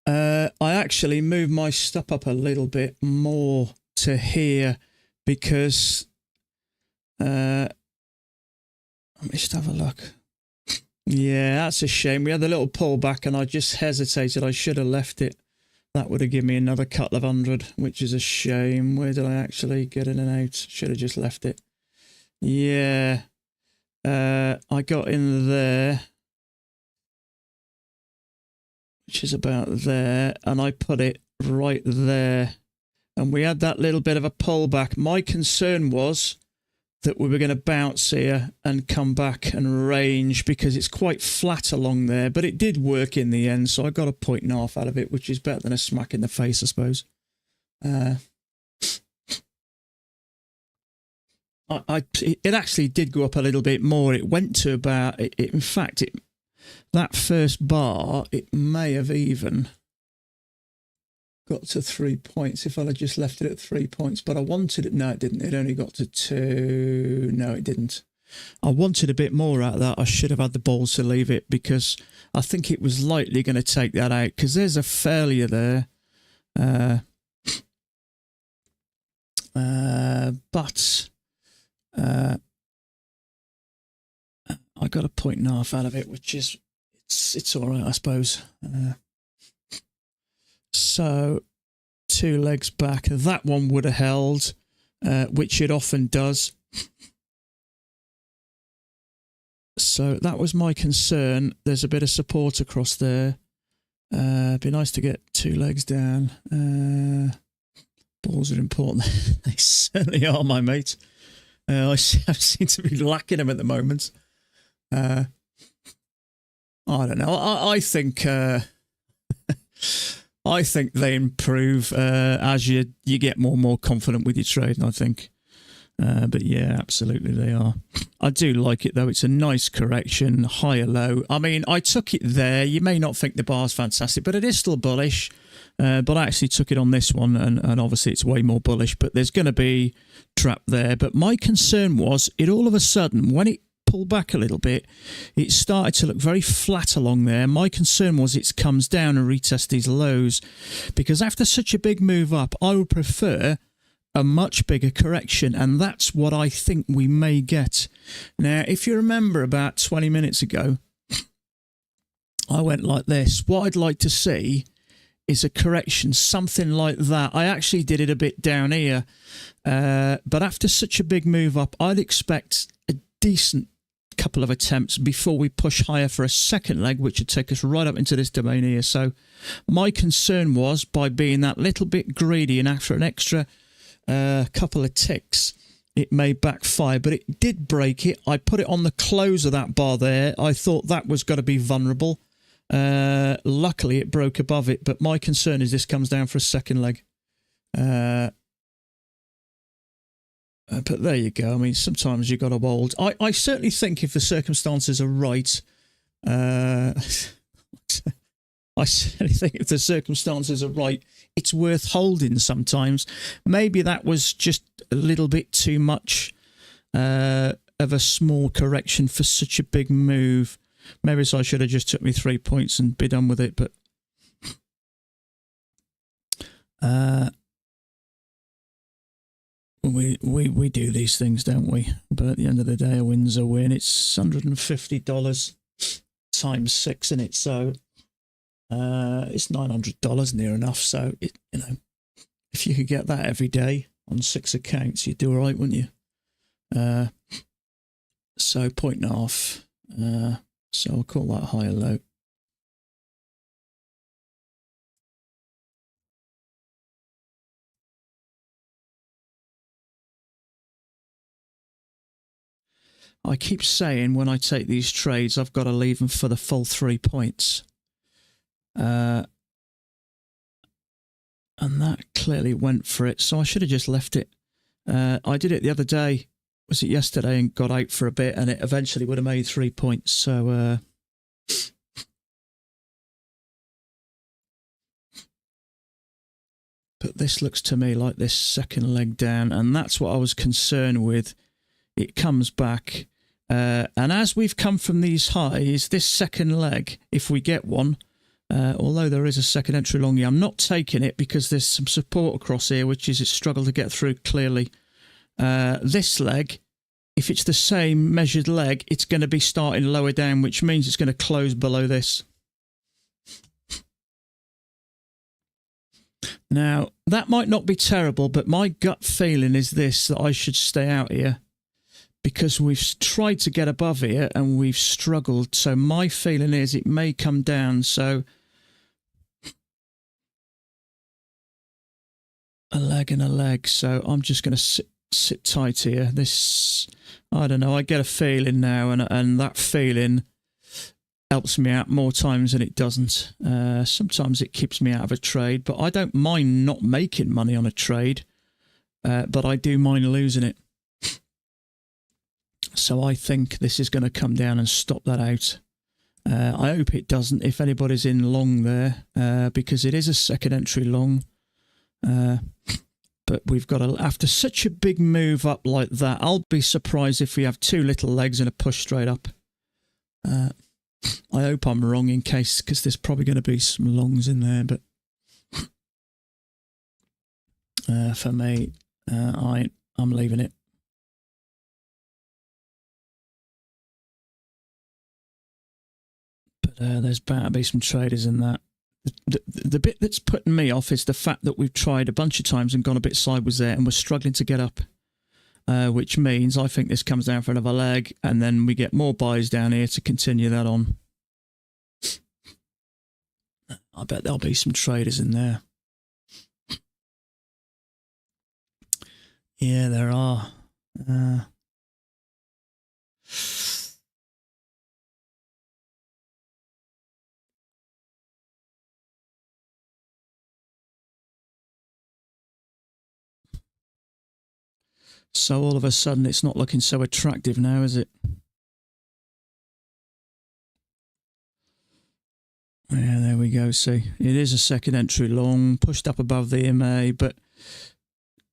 I actually moved my stop up a little bit more to here because let me just have a look. Yeah, that's a shame. We had a little pullback and I just hesitated. I should have left it. That would have given me another couple of hundred, which is a shame. Where did I actually get in and out? Should have just left it. Yeah. I got in there, which is about there, and I put it right there. And we had that little bit of a pullback. My concern was that we were going to bounce here and come back and range because it's quite flat along there, but it did work in the end, so I got a 1.5 out of it, which is better than a smack in the face, I suppose. It actually did go up a little bit more. It went to about, in fact, that first bar, it may have even got to 3 points if I had just left it at 3 points, but I wanted it. No, it didn't. It only got to 2. No, it didn't. I wanted a bit more out of that. I should have had the balls to leave it because I think it was likely going to take that out because there's a failure there. But I got a 1.5 out of it, which is it's all right, I suppose. So 2 legs back. That one would have held, which it often does. So that was my concern. There's a bit of support across there. Be nice to get 2 legs down. Balls are important. They certainly are, my mate. I seem to be lacking them at the moment. I don't know. I think I think they improve as you get more and more confident with your trading, I think. But yeah, absolutely they are. I do like it though. It's a nice correction, higher low. I mean, I took it there. You may not think the bar's fantastic, but it is still bullish. But I actually took it on this one, and obviously it's way more bullish, but there's going to be trap there. But my concern was it all of a sudden, when it pulled back a little bit, it started to look very flat along there. My concern was it comes down and retests these lows, because after such a big move up, I would prefer a much bigger correction, and that's what I think we may get. Now, if you remember about 20 minutes ago, I went like this. What I'd like to see is a correction, something like that. I actually did it a bit down here, but after such a big move up, I'd expect a decent couple of attempts before we push higher for a second leg, which would take us right up into this domain here. So my concern was, by being that little bit greedy and after an extra couple of ticks, it may backfire, but it did break it. I put it on the close of that bar there. I thought that was going to be vulnerable. Luckily it broke above it, but my concern is this comes down for a second leg. But there you go. I mean, sometimes you've got to hold. I certainly think if the circumstances are right, I certainly think if the circumstances are right, it's worth holding sometimes. Maybe that was just a little bit too much of a small correction for such a big move. Maybe so I should have just took me 3 points and be done with it, but we do these things, don't we? But at the end of the day, a win's a win. It's $150 times 6 in it, so it's $900 near enough. So if you could get that every day on 6 accounts, you'd do all right, wouldn't you? So 1.5. So I'll call that high or low. I keep saying when I take these trades, I've got to leave them for the full 3 points. And that clearly went for it, so I should have just left it. I did it the other day, was it yesterday, and got out for a bit, and it eventually would have made 3 points. So but this looks to me like this second leg down, and that's what I was concerned with. It comes back, and as we've come from these highs, this second leg, if we get one, although there is a second entry long here, I'm not taking it because there's some support across here, which is it struggled to get through clearly. This leg, if it's the same measured leg, it's going to be starting lower down, which means it's going to close below this. Now, that might not be terrible, but my gut feeling is this, that I should stay out here because we've tried to get above here and we've struggled. So my feeling is it may come down. So a leg and a leg. So I'm just going to sit tight here. This, I don't know, I get a feeling now, and that feeling helps me out more times than it doesn't. Sometimes it keeps me out of a trade, but I don't mind not making money on a trade, but I do mind losing it. So I think this is going to come down and stop that out. I hope it doesn't, if anybody's in long there, because it is a second entry long. But we've got to, after such a big move up like that, I'll be surprised if we have 2 little legs and a push straight up. I hope I'm wrong in case, because there's probably going to be some longs in there, but for me, I'm leaving it. But there's bound to be some traders in that. The bit that's putting me off is the fact that we've tried a bunch of times and gone a bit sideways there, and we're struggling to get up, which means I think this comes down for another leg, and then we get more buys down here to continue that on. I bet there'll be some traders in there. Yeah, there are. So all of a sudden it's not looking so attractive now, is it? Yeah, there we go. See, it is a second entry long, pushed up above the EMA, but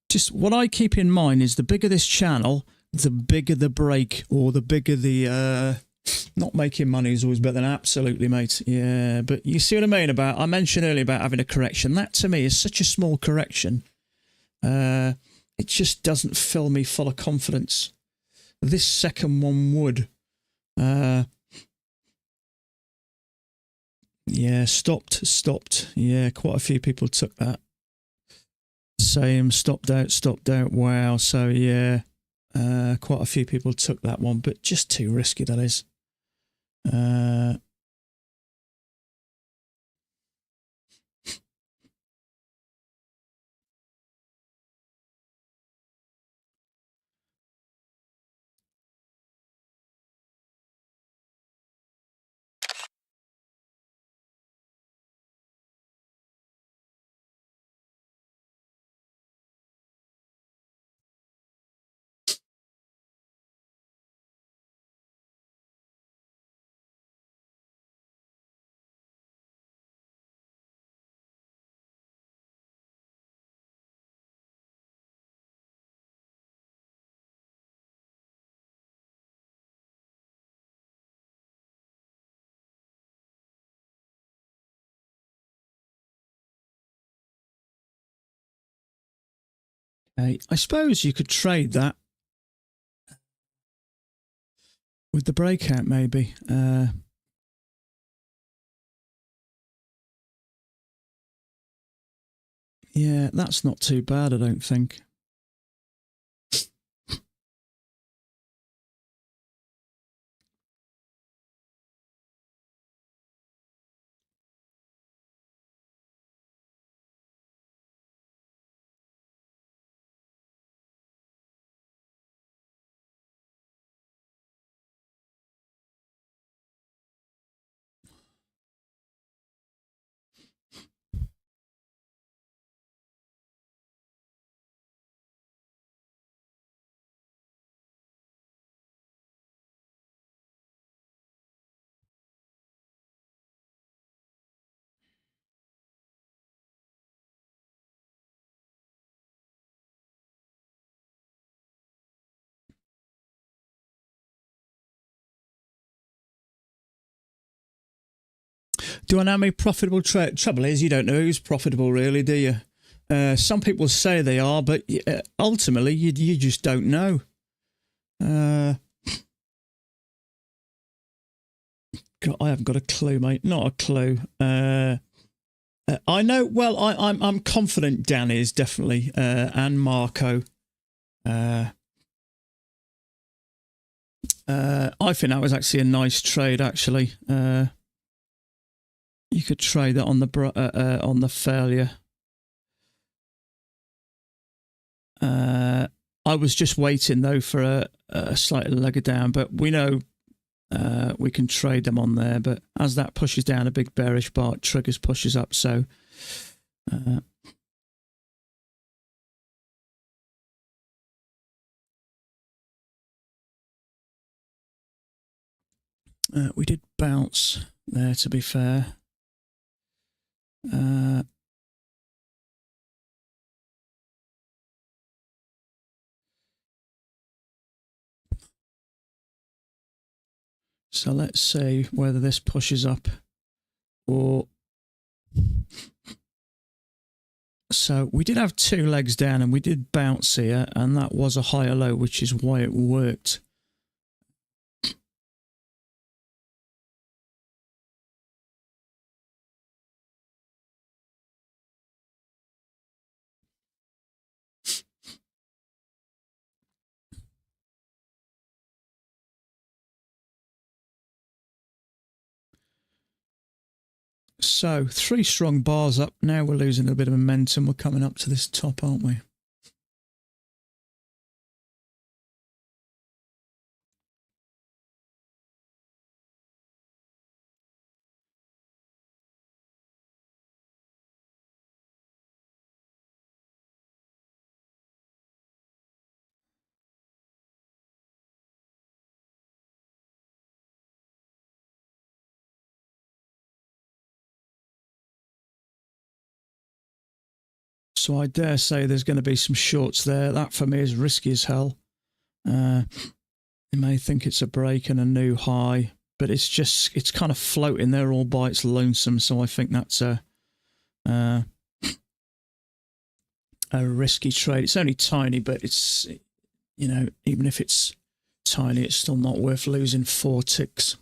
just what I keep in mind is the bigger this channel, the bigger the break, or the bigger the not making money is always better than absolutely, mate. Yeah, but you see what I mean about, I mentioned earlier about having a correction. That to me is such a small correction. It just doesn't fill me full of confidence. This second one would. Yeah, stopped. Yeah, quite a few people took that. Same, stopped out. Wow. So yeah, quite a few people took that one, but just too risky, that is. Okay, I suppose you could trade that with the breakout, maybe. Yeah, that's not too bad, I don't think. Do I know how many profitable trade? Trouble is, you don't know who's profitable, really, do you? Some people say they are, but ultimately, you just don't know. God, I haven't got a clue, mate. Not a clue. I know. Well, I'm confident Dan is definitely, and Marco. I think that was actually a nice trade. Actually, you could trade that on the failure. I was just waiting though for a slight legger down, but we know we can trade them on there. But as that pushes down a big bearish bar, it triggers pushes up. So we did bounce there, to be fair. So let's see whether this pushes up or... So we did have two legs down and we did bounce here, and that was a higher low, which is why it worked. So 3 strong bars up. Now we're losing a bit of momentum. We're coming up to this top, aren't we? So I dare say there's going to be some shorts there. That for me is risky as hell. You may think it's a break and a new high, but it's kind of floating there all by its lonesome. So I think that's a risky trade. It's only tiny, but it's, you know, even if it's tiny, it's still not worth losing 4 ticks.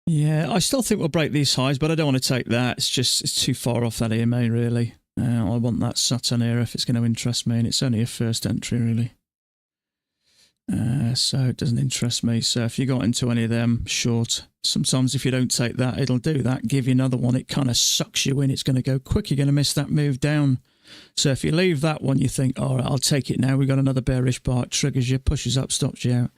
Yeah, I still think we'll break these highs, but I don't want to take that. It's too far off that EMA, really. I want that Saturn here if it's going to interest me, and it's only a first entry, really. So it doesn't interest me. So if you got into any of them short, sometimes if you don't take that, it'll do that, give you another one. It kind of sucks you in. It's going to go quick. You're going to miss that move down So if you leave that one, you think, all right, I'll take it now. We've got another bearish bar. It triggers you, pushes up, stops you out.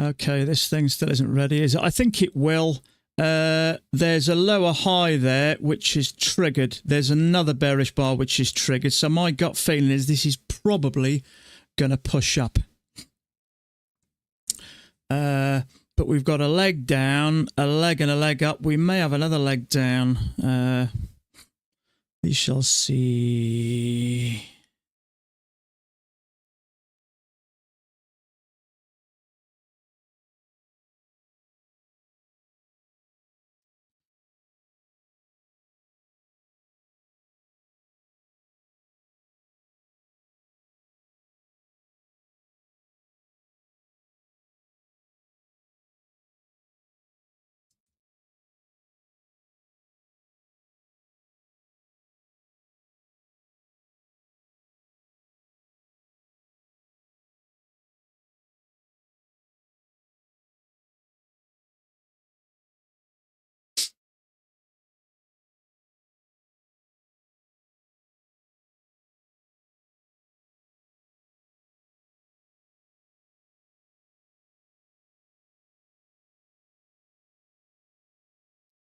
Okay, this thing still isn't ready, is it? I think it will. There's a lower high there, which is triggered. There's another bearish bar, which is triggered. So my gut feeling is this is probably going to push up. But we've got a leg down, a leg and a leg up. We may have another leg down. We shall see.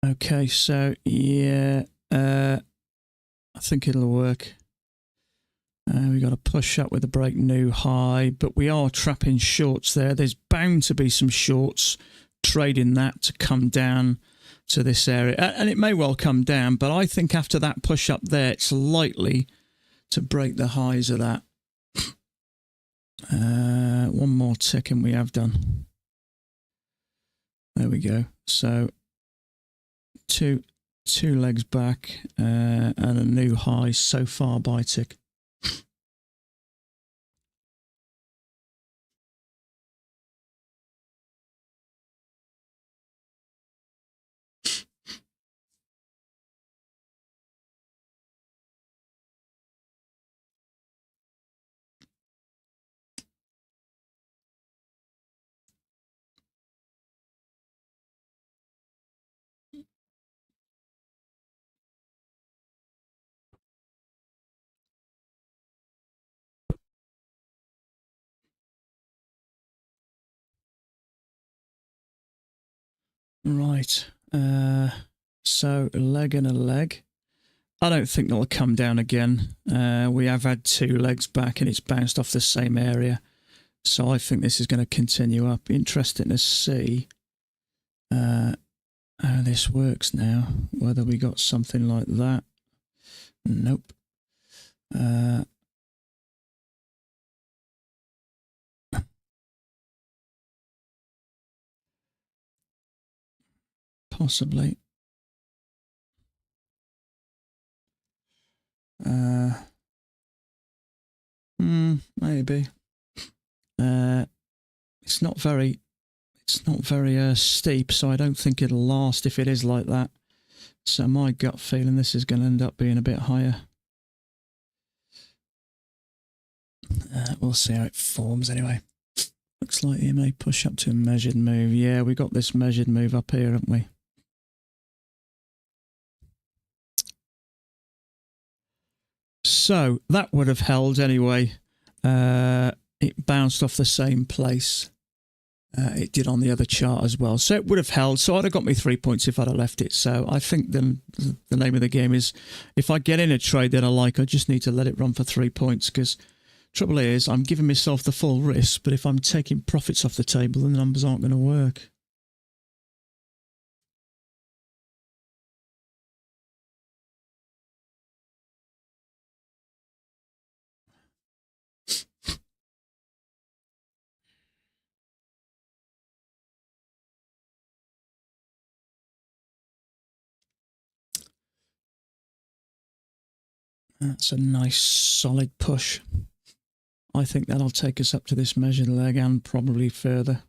Okay, so yeah, I think it'll work. We got to push up with a break new high, but we are trapping shorts there. There's bound to be some shorts trading that to come down to this area, and it may well come down, but I think after that push up there, it's likely to break the highs of that. One more tick and we have done. There we go. So two legs back and a new high so far by tick. Right. So a leg and a leg. I don't think they'll come down again. We have had 2 legs back and it's bounced off the same area. So I think this is going to continue up. Interesting to see how this works now. Whether we got something like that. Nope. Possibly. Maybe. It's not very steep, so I don't think it'll last if it is like that. So my gut feeling, this is going to end up being a bit higher. We'll see how it forms anyway. Looks like he may push up to a measured move. Yeah, we got this measured move up here, haven't we? So that would have held anyway. It bounced off the same place. It did on the other chart as well. So it would have held. So I'd have got me 3 points if I'd have left it. So I think the name of the game is, if I get in a trade that I like, I just need to let it run for 3 points, because trouble is I'm giving myself the full risk, but if I'm taking profits off the table, the numbers aren't going to work. That's a nice solid push. I think that'll take us up to this measured leg and probably further.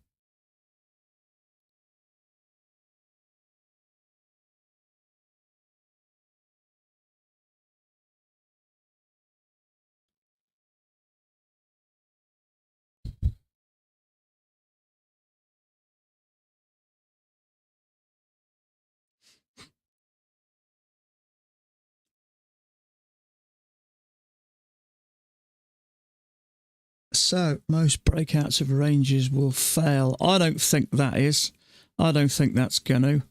So most breakouts of ranges will fail. I don't think that is. I don't think that's going to.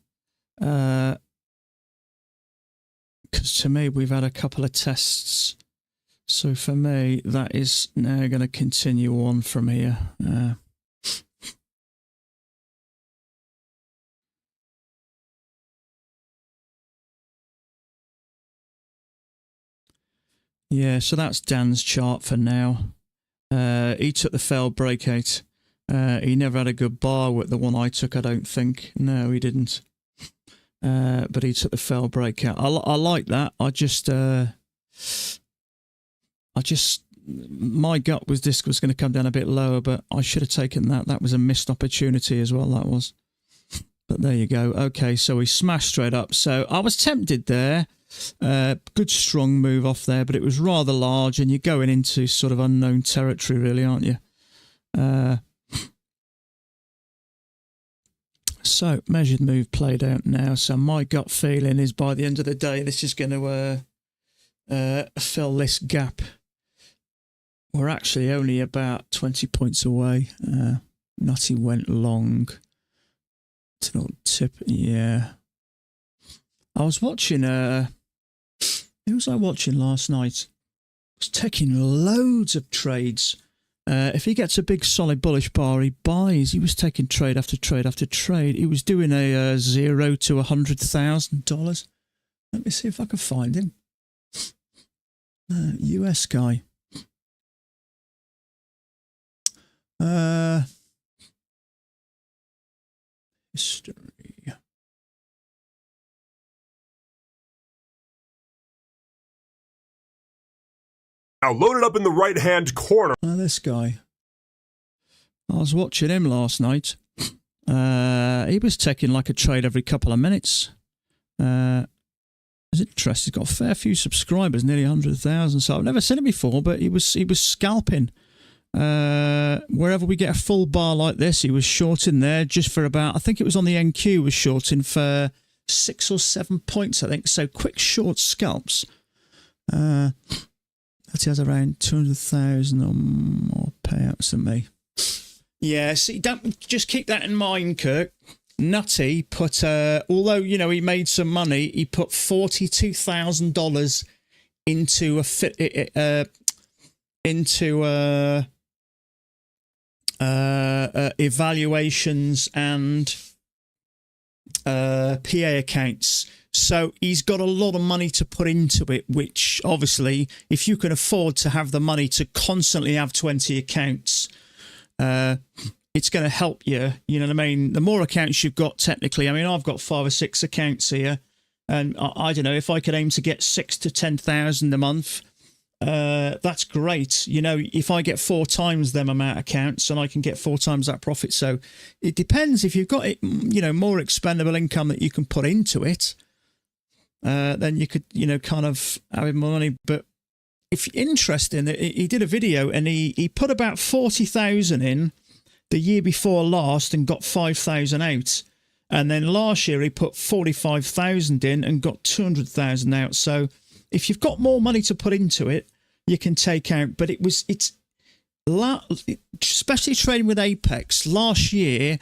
Because to me, we've had a couple of tests. So for me, that is now going to continue on from here. Yeah, so that's Dan's chart for now. He took the failed breakout. He never had a good bar with the one I took, I don't think. No, he didn't. But he took the failed breakout. I like that. My gut was this was going to come down a bit lower, but I should have taken that. That was a missed opportunity as well, that was. But there you go. Okay, so he smashed straight up. So I was tempted there. Good strong move off there, but it was rather large, and you're going into sort of unknown territory, really, aren't you? So measured move played out now. So my gut feeling is by the end of the day, this is going to fill this gap. We're actually only about 20 points away. Nutty went long. It's a little tip, yeah. I was watching. Who was I watching last night? I was taking loads of trades. If he gets a big solid bullish bar, he buys. He was taking trade after trade after trade. He was doing a $0 to $100,000. Let me see if I can find him. US guy. History. Now load it up in the right-hand corner. This guy. I was watching him last night. He was taking like a trade every couple of minutes. It's interesting. He's got a fair few subscribers, nearly 100,000. So I've never seen him before, but he was scalping. Wherever we get a full bar like this, he was shorting there just for about, I think it was on the NQ, was shorting for 6 or 7 points, I think. So quick short scalps. That he has around 200,000 or more payouts than me. Yeah, see, don't just keep that in mind, Kirk. Nutty put, although, you know, he made some money, he put $42,000 into evaluations and PA accounts. So he's got a lot of money to put into it, which obviously, if you can afford to have the money to constantly have 20 accounts, it's going to help you. You know what I mean? The more accounts you've got, technically, I mean, I've got 5 or 6 accounts here, and I don't know, if I could aim to get 6,000 to 10,000 a month, that's great. You know, if I get 4 times them amount of accounts, and I can get 4 times that profit. So it depends. If you've got it, you know, more expendable income that you can put into it, then you could, you know, kind of have more money. But if you're interested, he did a video and he put about 40,000 in the year before last and got 5,000 out. And then last year he put 45,000 in and got 200,000 out. So if you've got more money to put into it, you can take out. But it's especially trading with Apex. Last year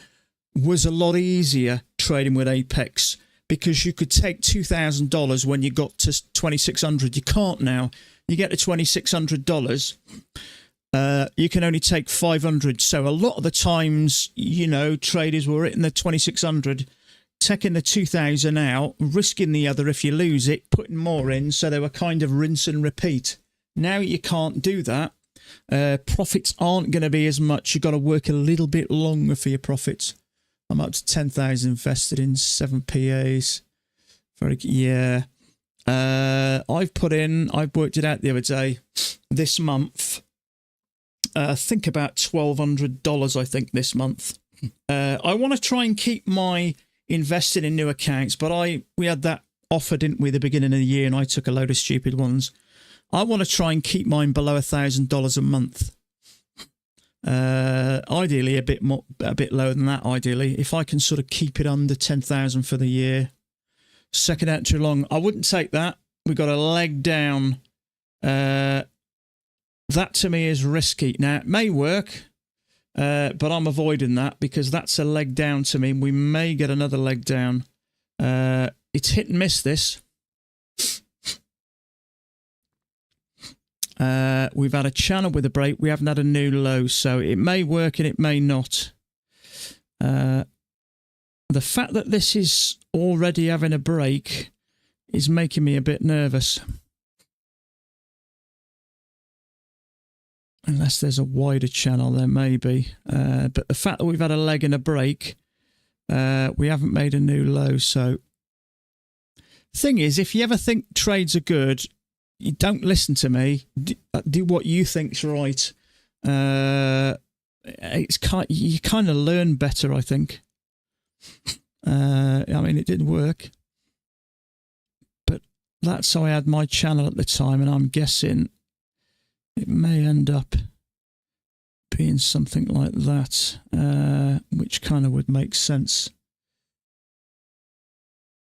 was a lot easier trading with Apex, because you could take $2,000 when you got to 2,600. You can't now. You get to $2,600, you can only take 500. So a lot of the times, you know, traders were hitting the 2,600, taking the 2,000 out, risking the other if you lose it, putting more in. So they were kind of rinse and repeat. Now you can't do that. Profits aren't going to be as much. You've got to work a little bit longer for your profits. I'm up to 10,000 invested in 7 PAs. Yeah. I've worked it out the other day. This month, I think about $1,200, I think, this month. I want to try and keep my investing in new accounts, but we had that offer, didn't we, the beginning of the year, and I took a load of stupid ones. I want to try and keep mine below $1,000 a month. Ideally a bit lower than that. Ideally, if I can sort of keep it under 10,000 for the year. Second out too long, I wouldn't take that. We've got a leg down. That to me is risky. Now it may work, but I'm avoiding that because that's a leg down to me. We may get another leg down. It's hit and miss, this. We've had a channel with a break. We haven't had a new low, so it may work and it may not. The fact that this is already having a break is making me a bit nervous. Unless there's a wider channel, there may be. But the fact that we've had a leg and a break, we haven't made a new low. So, thing is, if you ever think trades are good, you don't listen to me. Do what you think's right. You kind of learn better, I think. I mean, it didn't work, but that's how I had my channel at the time, and I'm guessing it may end up being something like that, which kind of would make sense.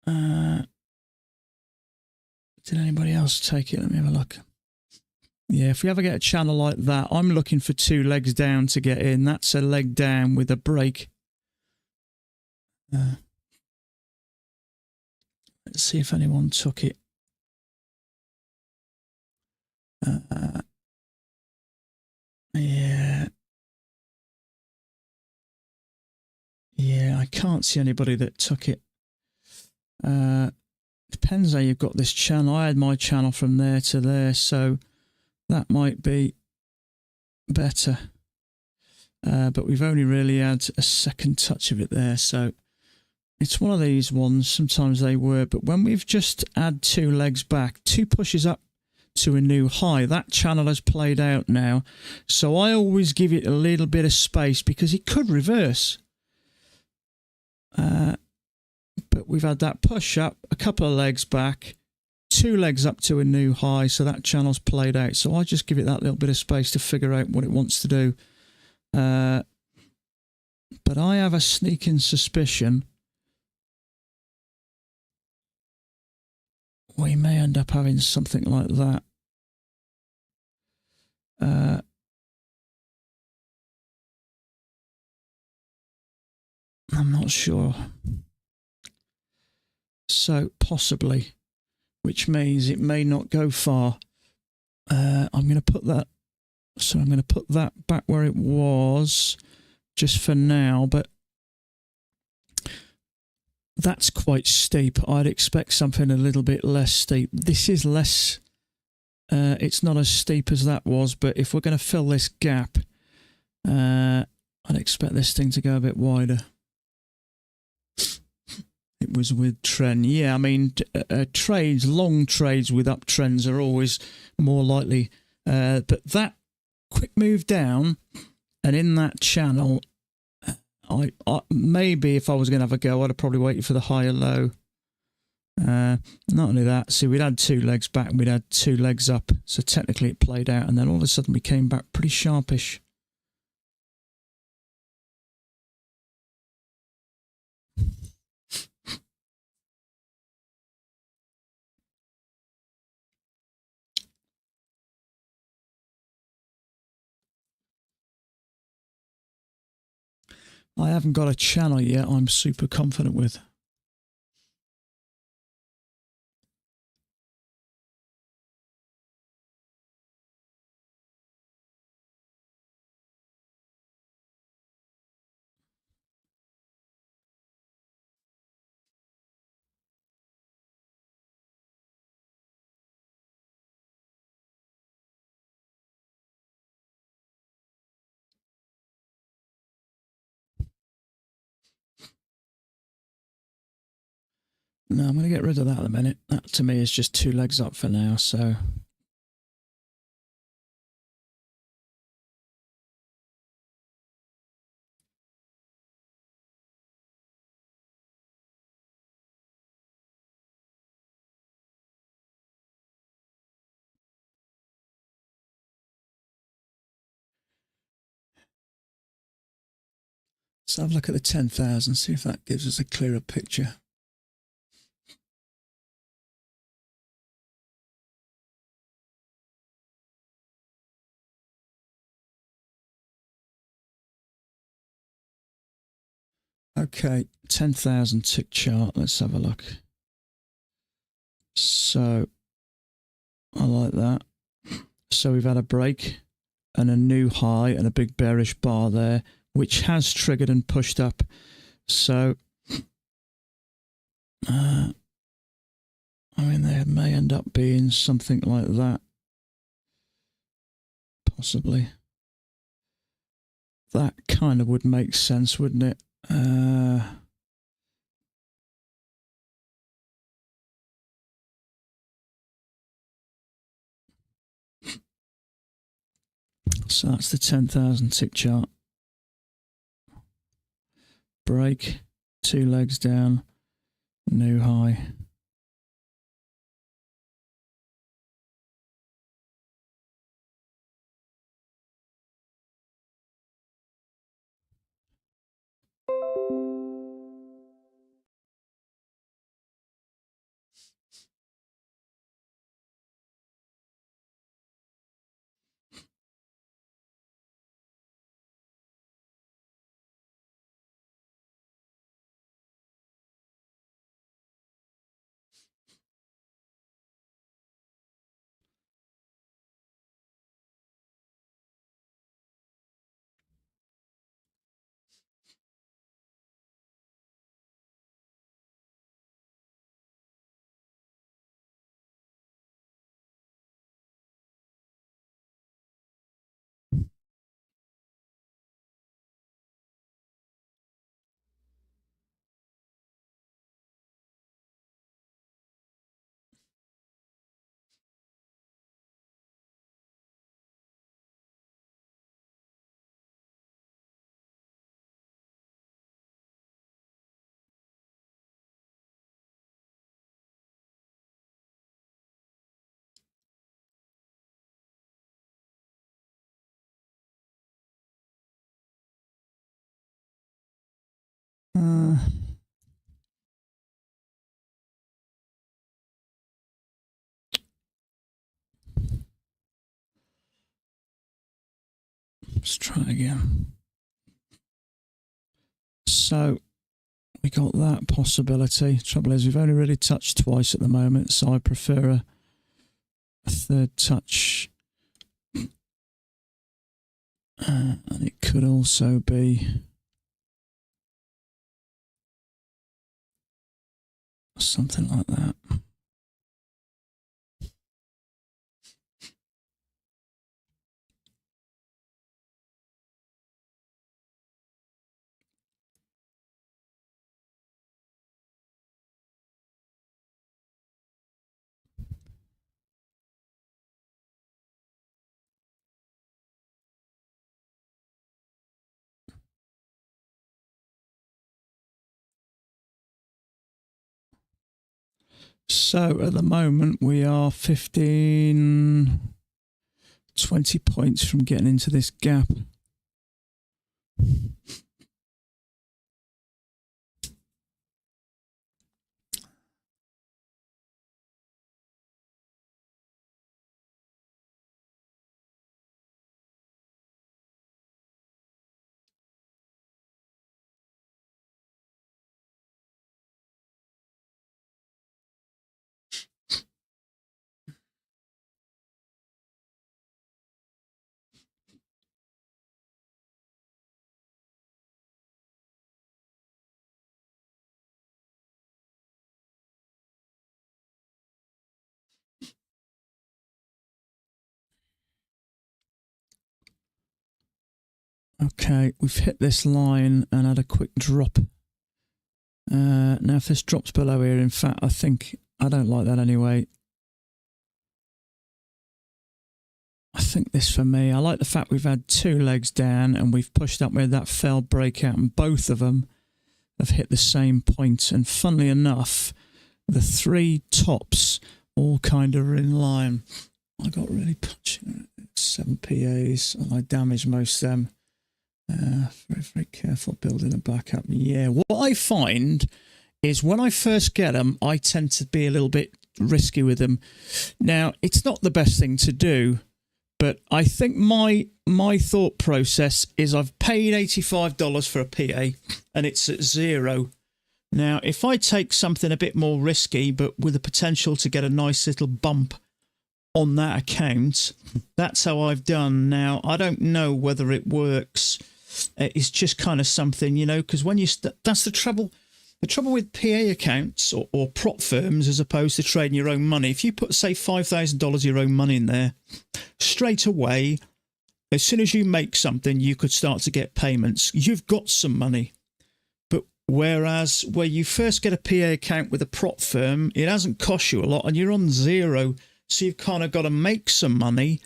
Did anybody else take it? Let me have a look. Yeah, if we ever get a channel like that, I'm looking for 2 legs down to get in. That's a leg down with a break. Let's see if anyone took it. Yeah, I can't see anybody that took it. Depends how you've got this channel. I had my channel from there to there, so that might be better. But we've only really had a second touch of it there, so it's one of these ones. Sometimes they work, but when we've just had 2 legs back, 2 pushes up to a new high, that channel has played out now. So I always give it a little bit of space because it could reverse. But we've had that push up, a couple of legs back, 2 legs up to a new high, so that channel's played out. So I just give it that little bit of space to figure out what it wants to do. But I have a sneaking suspicion we may end up having something like that. I'm not sure. So possibly, which means it may not go far. I'm going to put that. So I'm going to put that back where it was just for now, but that's quite steep. I'd expect something a little bit less steep. This is less, it's not as steep as that was, but if we're going to fill this gap, I'd expect this thing to go a bit wider. It was with trend. Yeah, I mean, trades, long trades with uptrends are always more likely. But that quick move down and in that channel, I maybe if I was going to have a go, I'd have probably waited for the higher low. Not only that, see, we'd had 2 legs back and we'd had 2 legs up. So technically it played out, and then all of a sudden we came back pretty sharpish. I haven't got a channel yet I'm super confident with. No, I'm going to get rid of that in a minute. That to me is just 2 legs up for now, so... Let's have a look at the 10,000, see if that gives us a clearer picture. Okay, 10,000 tick chart. Let's have a look. So, I like that. So we've had a break and a new high and a big bearish bar there, which has triggered and pushed up. So, I mean, there may end up being something like that. Possibly. That kind of would make sense, wouldn't it? So that's the 10,000 tick chart. Break, 2 legs down, new high. Let's try again. So we got that possibility. Trouble is, we've only really touched twice at the moment, so I prefer a third touch. And it could also be something like that. So at the moment we are 15, 20 points from getting into this gap. Okay, we've hit this line and had a quick drop. Now if this drops below here, in fact, I don't like that anyway. I think this for me, I like the fact we've had two legs down and we've pushed up with that failed breakout, and both of them have hit the same point. And funnily enough, the three tops all kind of are in line. I got really punchy, 7 PAs, and I damaged most of them. Very, very careful building them back up. Yeah, what I find is when I first get them, I tend to be a little bit risky with them. Now, it's not the best thing to do, but I think my thought process is I've paid $85 for a PA and it's at 0. Now, if I take something a bit more risky, but with the potential to get a nice little bump on that account, that's how I've done. Now, I don't know whether it works. It's just kind of something, you know, because when you that's the trouble. The trouble with PA accounts or prop firms, as opposed to trading your own money, if you put, say, $5,000 of your own money in there, straight away, as soon as you make something, you could start to get payments. You've got some money. But whereas where you first get a PA account with a prop firm, it hasn't cost you a lot and you're on 0. So you've kind of got to make some money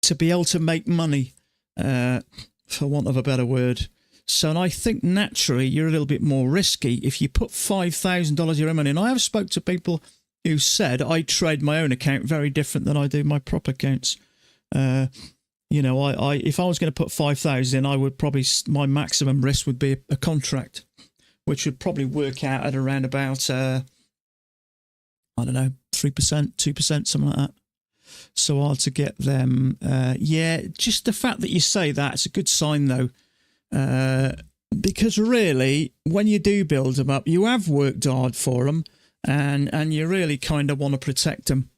to be able to make money, for want of a better word. So and I think naturally you're a little bit more risky if you put $5,000 of your own money in. I have spoke to people who said I trade my own account very different than I do my prop accounts. You know, I if I was going to put 5,000 in, I would probably, my maximum risk would be a contract, which would probably work out at around about, I don't know, 3%, 2%, something like that. So hard to get them. Yeah, just the fact that you say that, it's a good sign though. Because really, when you do build them up, you have worked hard for them, and you really kind of want to protect them.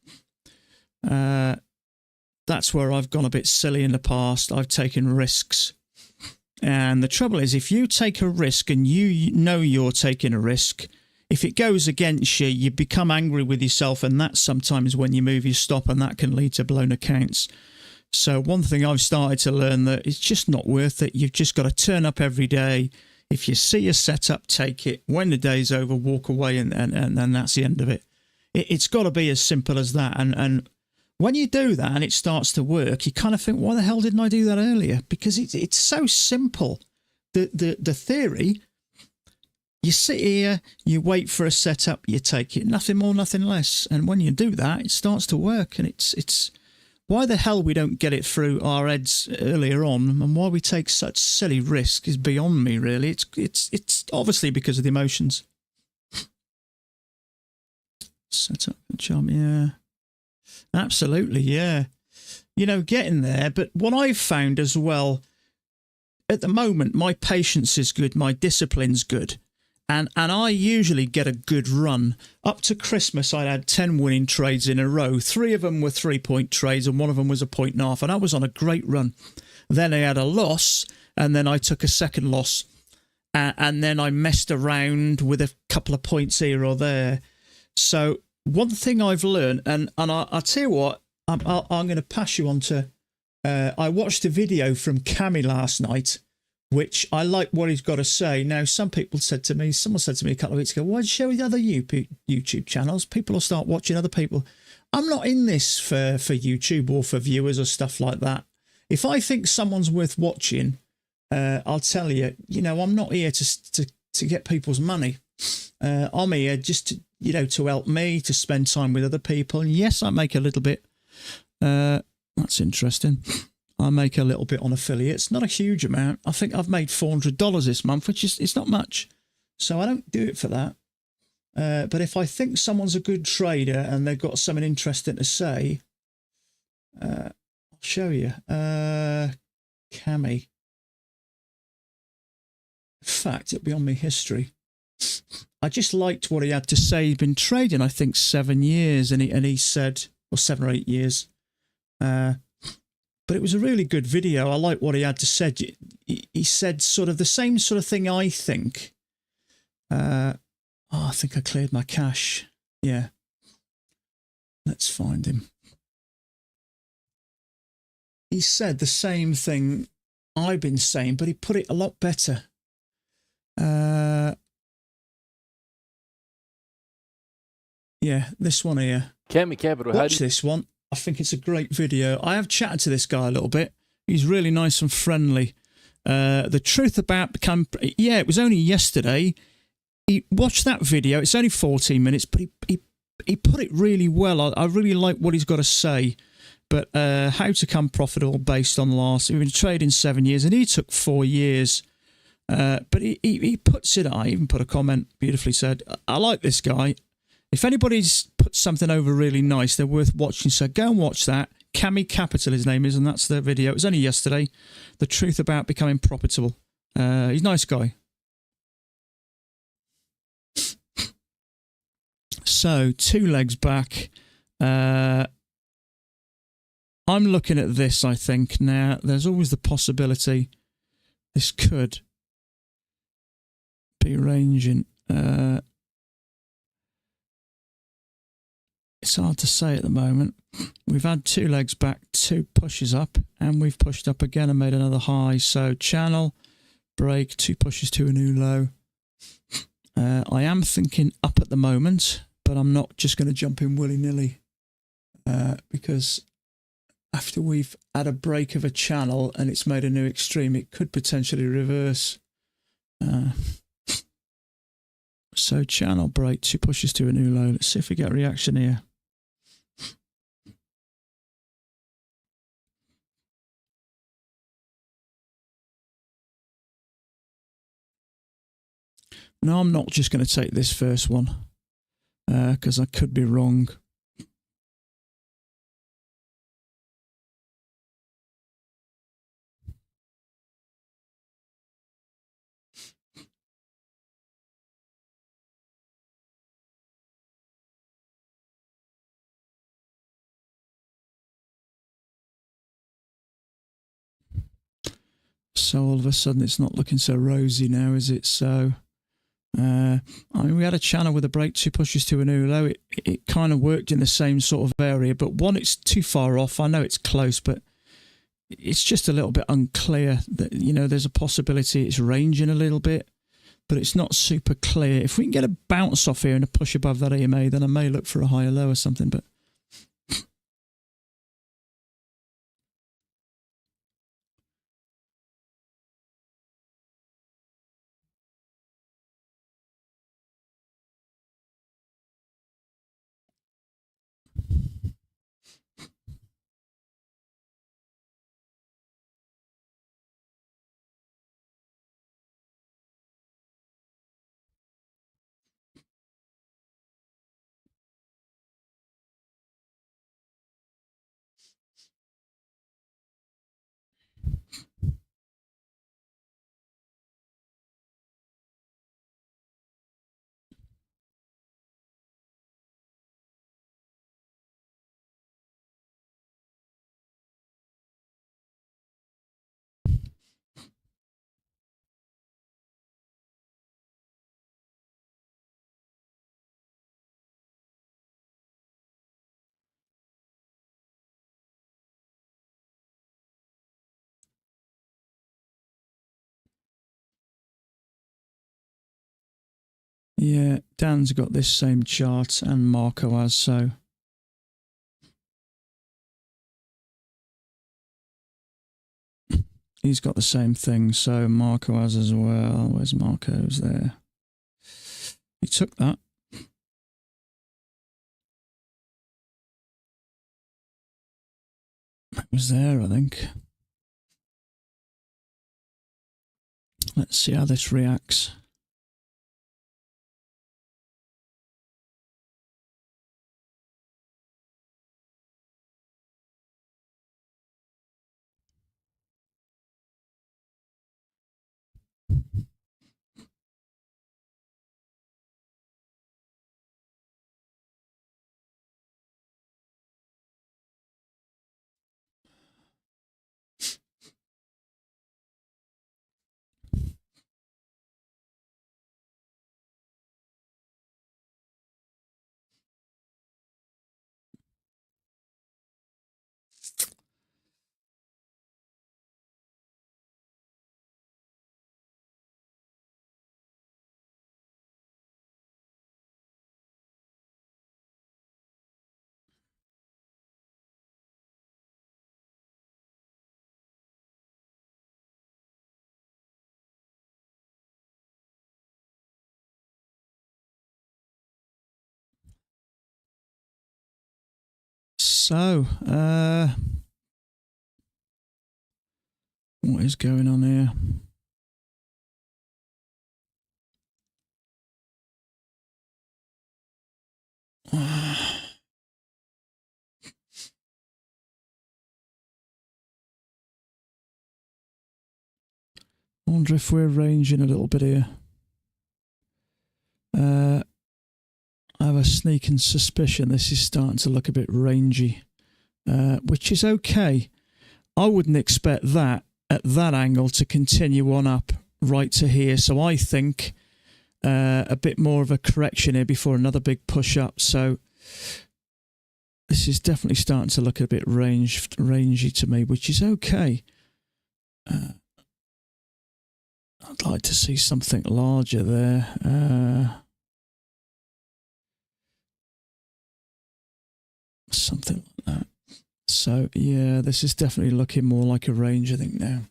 That's where I've gone a bit silly in the past. I've taken risks. And the trouble is, if you take a risk and you know you're taking a risk, if it goes against you, you become angry with yourself, and that's sometimes when you move your stop, and that can lead to blown accounts. So one thing I've started to learn, that it's just not worth it. You've just got to turn up every day. If you see a setup, take it. When the day's over, walk away, and that's the end of it. It's got to be as simple as that. And when you do that and it starts to work, you kind of think, why the hell didn't I do that earlier? Because it's so simple. The theory, you sit here, you wait for a setup, you take it. Nothing more, nothing less. And when you do that, it starts to work. And it's why the hell we don't get it through our heads earlier on, and why we take such silly risks is beyond me, really. It's obviously because of the emotions. Set up a job, yeah. Absolutely, yeah. You know, getting there. But what I've found as well, at the moment, my patience is good, my discipline's good. And I usually get a good run. Up to Christmas, I had 10 winning trades in a row. 3 of them were 3-point trades and 1 of them was a point and a half. And I was on a great run. Then I had a loss, and then I took a second loss. And then I messed around with a couple of points here or there. So one thing I've learned, and I'll tell you what, I'm going to pass you on to... I watched a video from Cammy last night, which I like what he's got to say. Now, someone said to me a couple of weeks ago, why don't you share with other YouTube channels? People will start watching other people. I'm not in this for YouTube or for viewers or stuff like that. If I think someone's worth watching, I'll tell you, I'm not here to get people's money. I'm here just to help me, to spend time with other people. And yes, I make a little bit. That's interesting. I make a little bit on affiliates, not a huge amount. I think I've made $400 this month, which is it's not much. So I don't do it for that. But if I think someone's a good trader and they've got something interesting to say, I'll show you. Cammy. In fact, it'll be on my history. I just liked what he had to say. He'd been trading, I think, 7 years, and he said, or 7 or 8 years. But it was a really good video. I like what he had to say. He said sort of the same sort of thing, I think. I think I cleared my cache. Yeah. Let's find him. He said the same thing I've been saying, but he put it a lot better. Yeah, this one here. Cammy Capital. Watch this one. I think it's a great video. I have chatted to this guy a little bit. He's really nice and friendly. The truth about it was only yesterday. He watched that video. It's only 14 minutes, but he put it really well. I really like what he's got to say. But how to become profitable based on loss. We've been trading 7 years, and he took 4 years. But he puts it. I even put a comment beautifully said, I like this guy. If anybody's put something over really nice, they're worth watching. So go and watch that. Cammy Capital, his name is, and that's the video. It was only yesterday. The truth about becoming profitable. He's a nice guy. So 2 legs back. I'm looking at this, I think. Now, there's always the possibility this could be ranging. It's hard to say at the moment. We've had 2 legs back, 2 pushes up, and we've pushed up again and made another high. So channel, break, 2 pushes to a new low. I am thinking up at the moment, but I'm not just going to jump in willy-nilly because after we've had a break of a channel and it's made a new extreme, it could potentially reverse. So channel break, 2 pushes to a new low. Let's see if we get a reaction here. No, I'm not just going to take this first one because I could be wrong. So all of a sudden it's not looking so rosy now, is it? So I mean, we had a channel with a break, 2 pushes to a new low. It kind of worked in the same sort of area, but one, it's too far off. I know it's close, but it's just a little bit unclear that, there's a possibility it's ranging a little bit, but it's not super clear. If we can get a bounce off here and a push above that EMA, then I may look for a higher low or something, but Yeah, Dan's got this same chart and Marco has, so. He's got the same thing, so Marco has as well. Where's Marco's there? He took that. It was there, I think. Let's see how this reacts. So, what is going on here? I wonder if we're ranging a little bit here. I have a sneaking suspicion this is starting to look a bit rangy, which is okay. I wouldn't expect that at that angle to continue on up right to here. So I think a bit more of a correction here before another big push up. So this is definitely starting to look a bit rangy to me, which is okay. I'd like to see something larger there. Something like that. So, yeah, this is definitely looking more like a range, I think, now.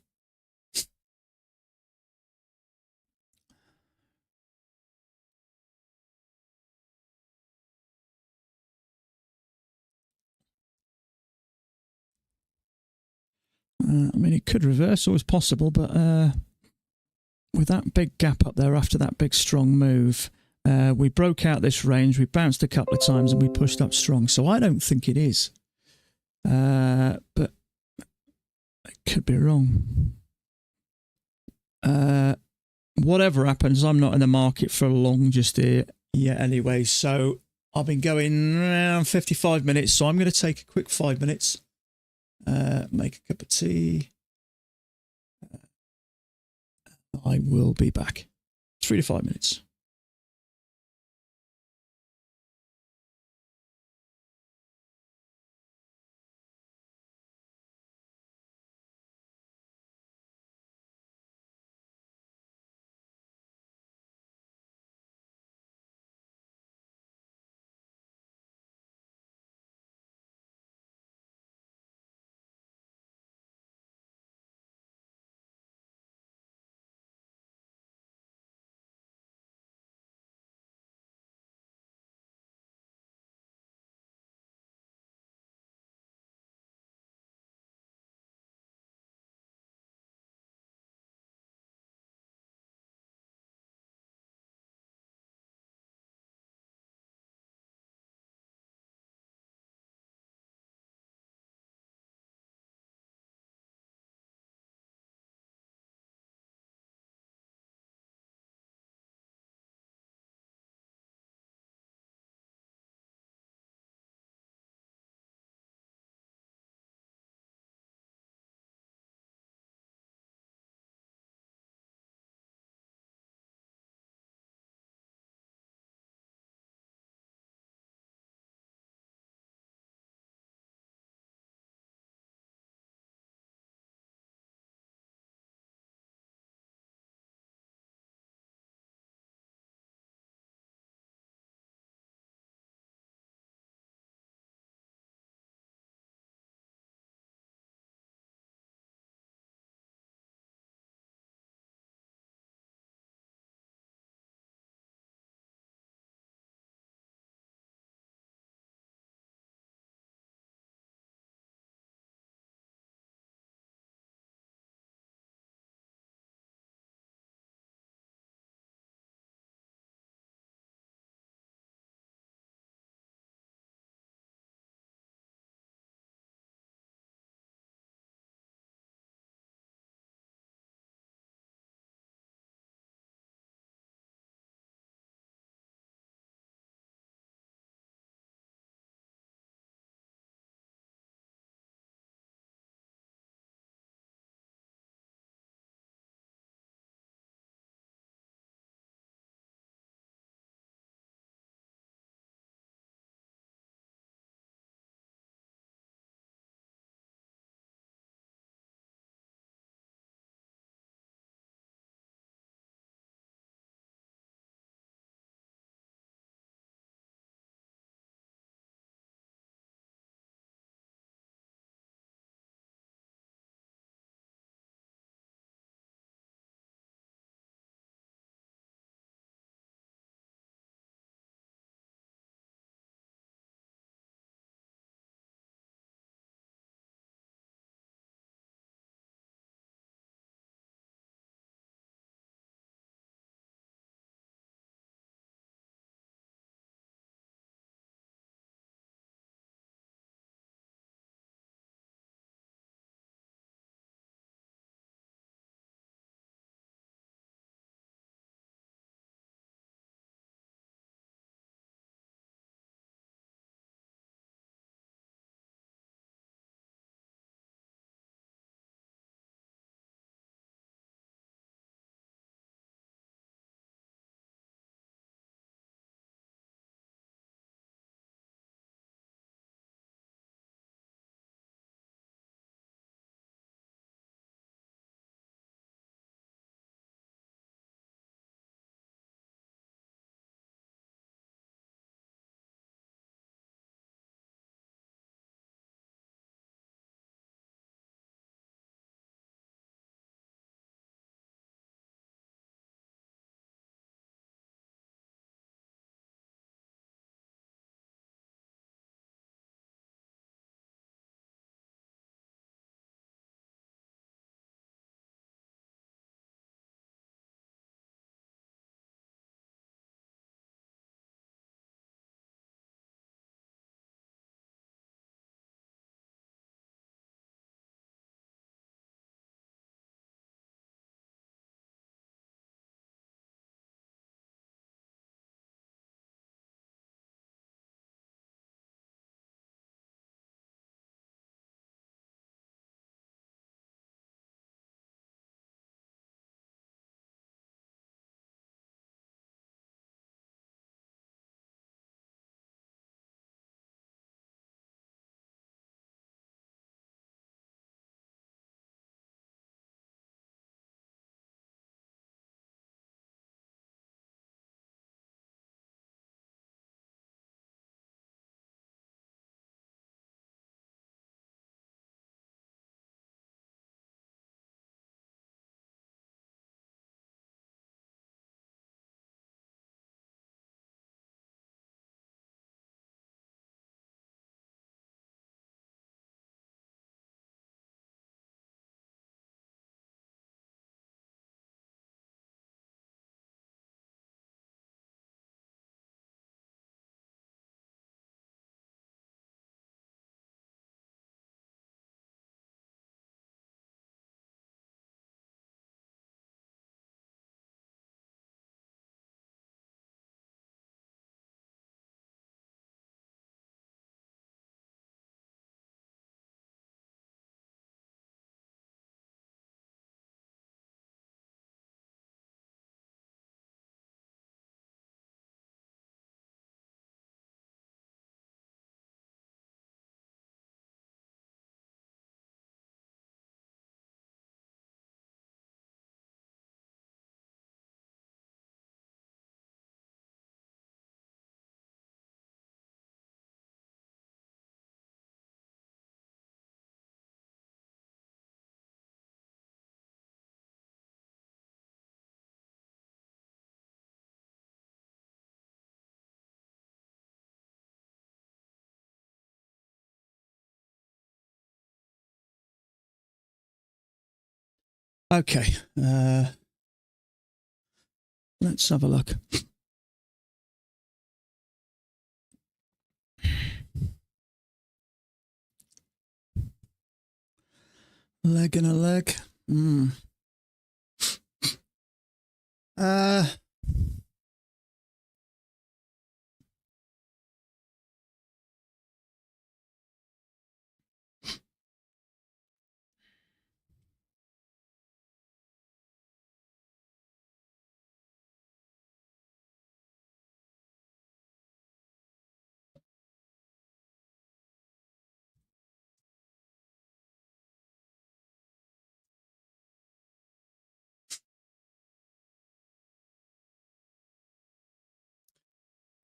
I mean, it could reverse, always possible, but with that big gap up there after that big strong move, we broke out this range, we bounced a couple of times, and we pushed up strong. So I don't think it is. But I could be wrong. Whatever happens, I'm not in the market for long just here yet anyway. So I've been going around 55 minutes, so I'm going to take a quick 5 minutes, make a cup of tea. I will be back. 3 to 5 minutes. Okay. Let's have a look. Leg and a leg.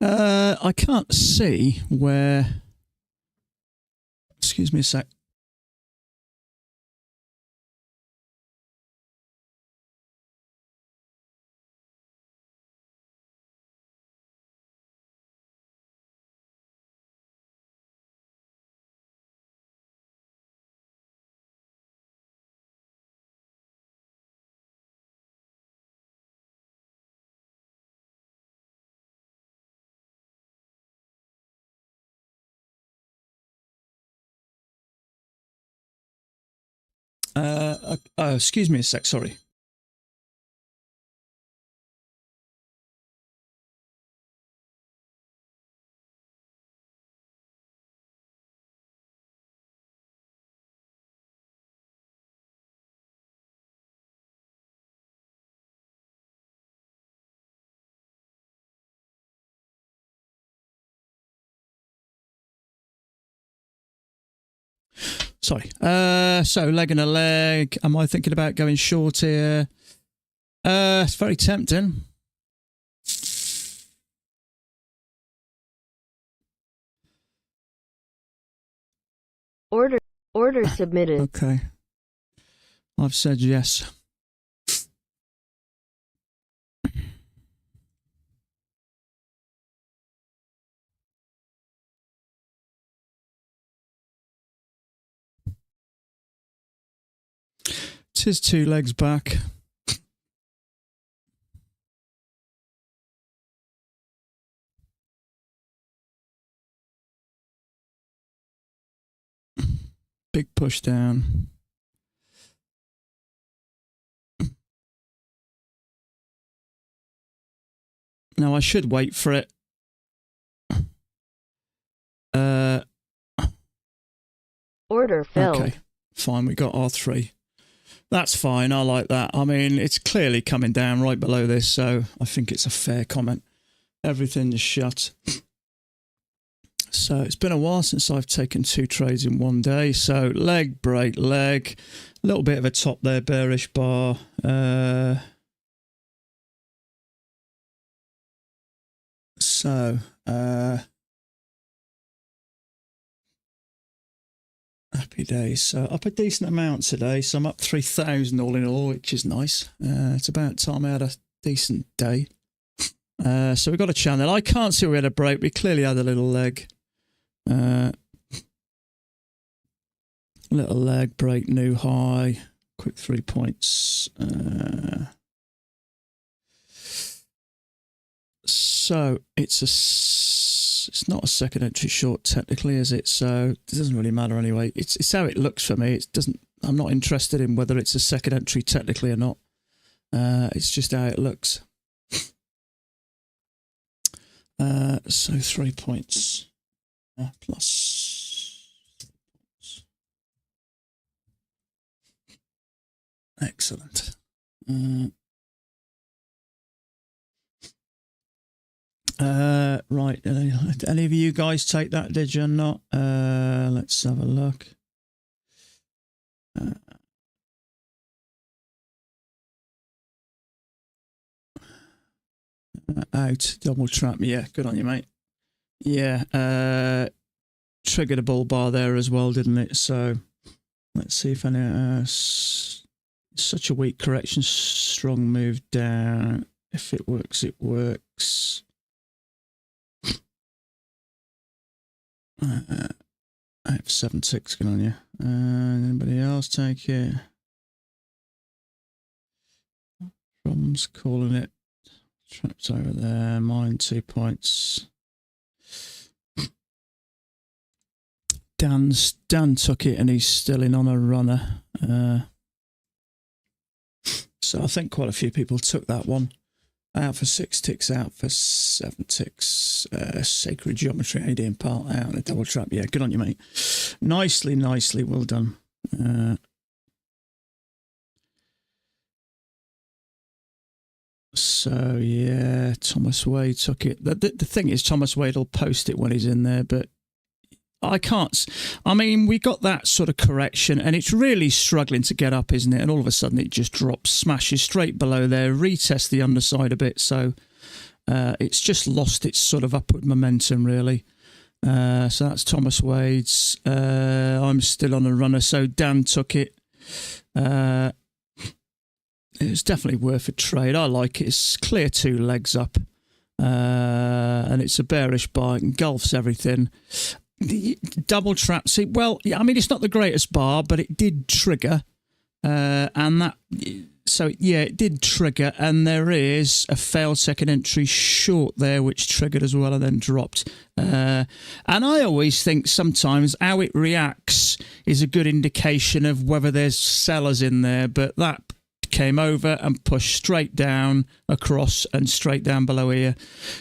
Uh, I can't see where. Excuse me a sec. Excuse me a sec. Sorry. Sorry. So leg and a leg. Am I thinking about going short here? It's very tempting. Order submitted. Okay. I've said yes. Tis 2 legs back. Big push down. Now I should wait for it. Order filled. Okay, fine. We got R3. That's fine. I like that. I mean, it's clearly coming down right below this, so I think it's a fair comment. Everything is shut. So it's been a while since I've taken 2 trades in one day. So leg, break, leg. A little bit of a top there, bearish bar. Happy days. So up a decent amount today. So I'm up 3,000 all in all, which is nice. It's about time I had a decent day. So we got a channel. I can't see we had a break. We clearly had a little leg. Little leg break, new high. Quick 3 points. So it's not a second entry short technically, is it? So it doesn't really matter anyway. It's how it looks for me. It doesn't. I'm not interested in whether it's a second entry technically or not. It's just how it looks. So 3 points plus. Excellent. Right. Any of you guys take that, did you or not? Let's have a look. Out. Double trap. Yeah, good on you, mate. Yeah. Triggered a bull bar there as well, didn't it? So let's see if any... such a weak correction. Strong move down. If it works, it works. I have 7-6 going on you. Anybody else take it? Problems calling it. Trapped over there. Mine 2 points. Dan took it and he's still in on a runner. So I think quite a few people took that one. Out for 6 ticks, out for 7 ticks. Sacred Geometry AD and part out and a double trap. Yeah, good on you, mate. Nicely, well done. So yeah, Thomas Wade took it. The thing is, Thomas Wade will post it when he's in there, but I can't. I mean, we got that sort of correction, and it's really struggling to get up, isn't it? And all of a sudden, it just drops, smashes straight below there, retests the underside a bit. So it's just lost its sort of upward momentum, really. So that's Thomas Wade's. I'm still on a runner, so Dan took it. It's definitely worth a trade. I like it. It's clear 2 legs up, and it's a bearish buy. It engulfs everything. The double trap. See, well, yeah, I mean, it's not the greatest bar, but it did trigger, and that. So yeah, it did trigger, and there is a failed second entry short there, which triggered as well and then dropped. And I always think sometimes how it reacts is a good indication of whether there's sellers in there, but that came over and pushed straight down across and straight down below here.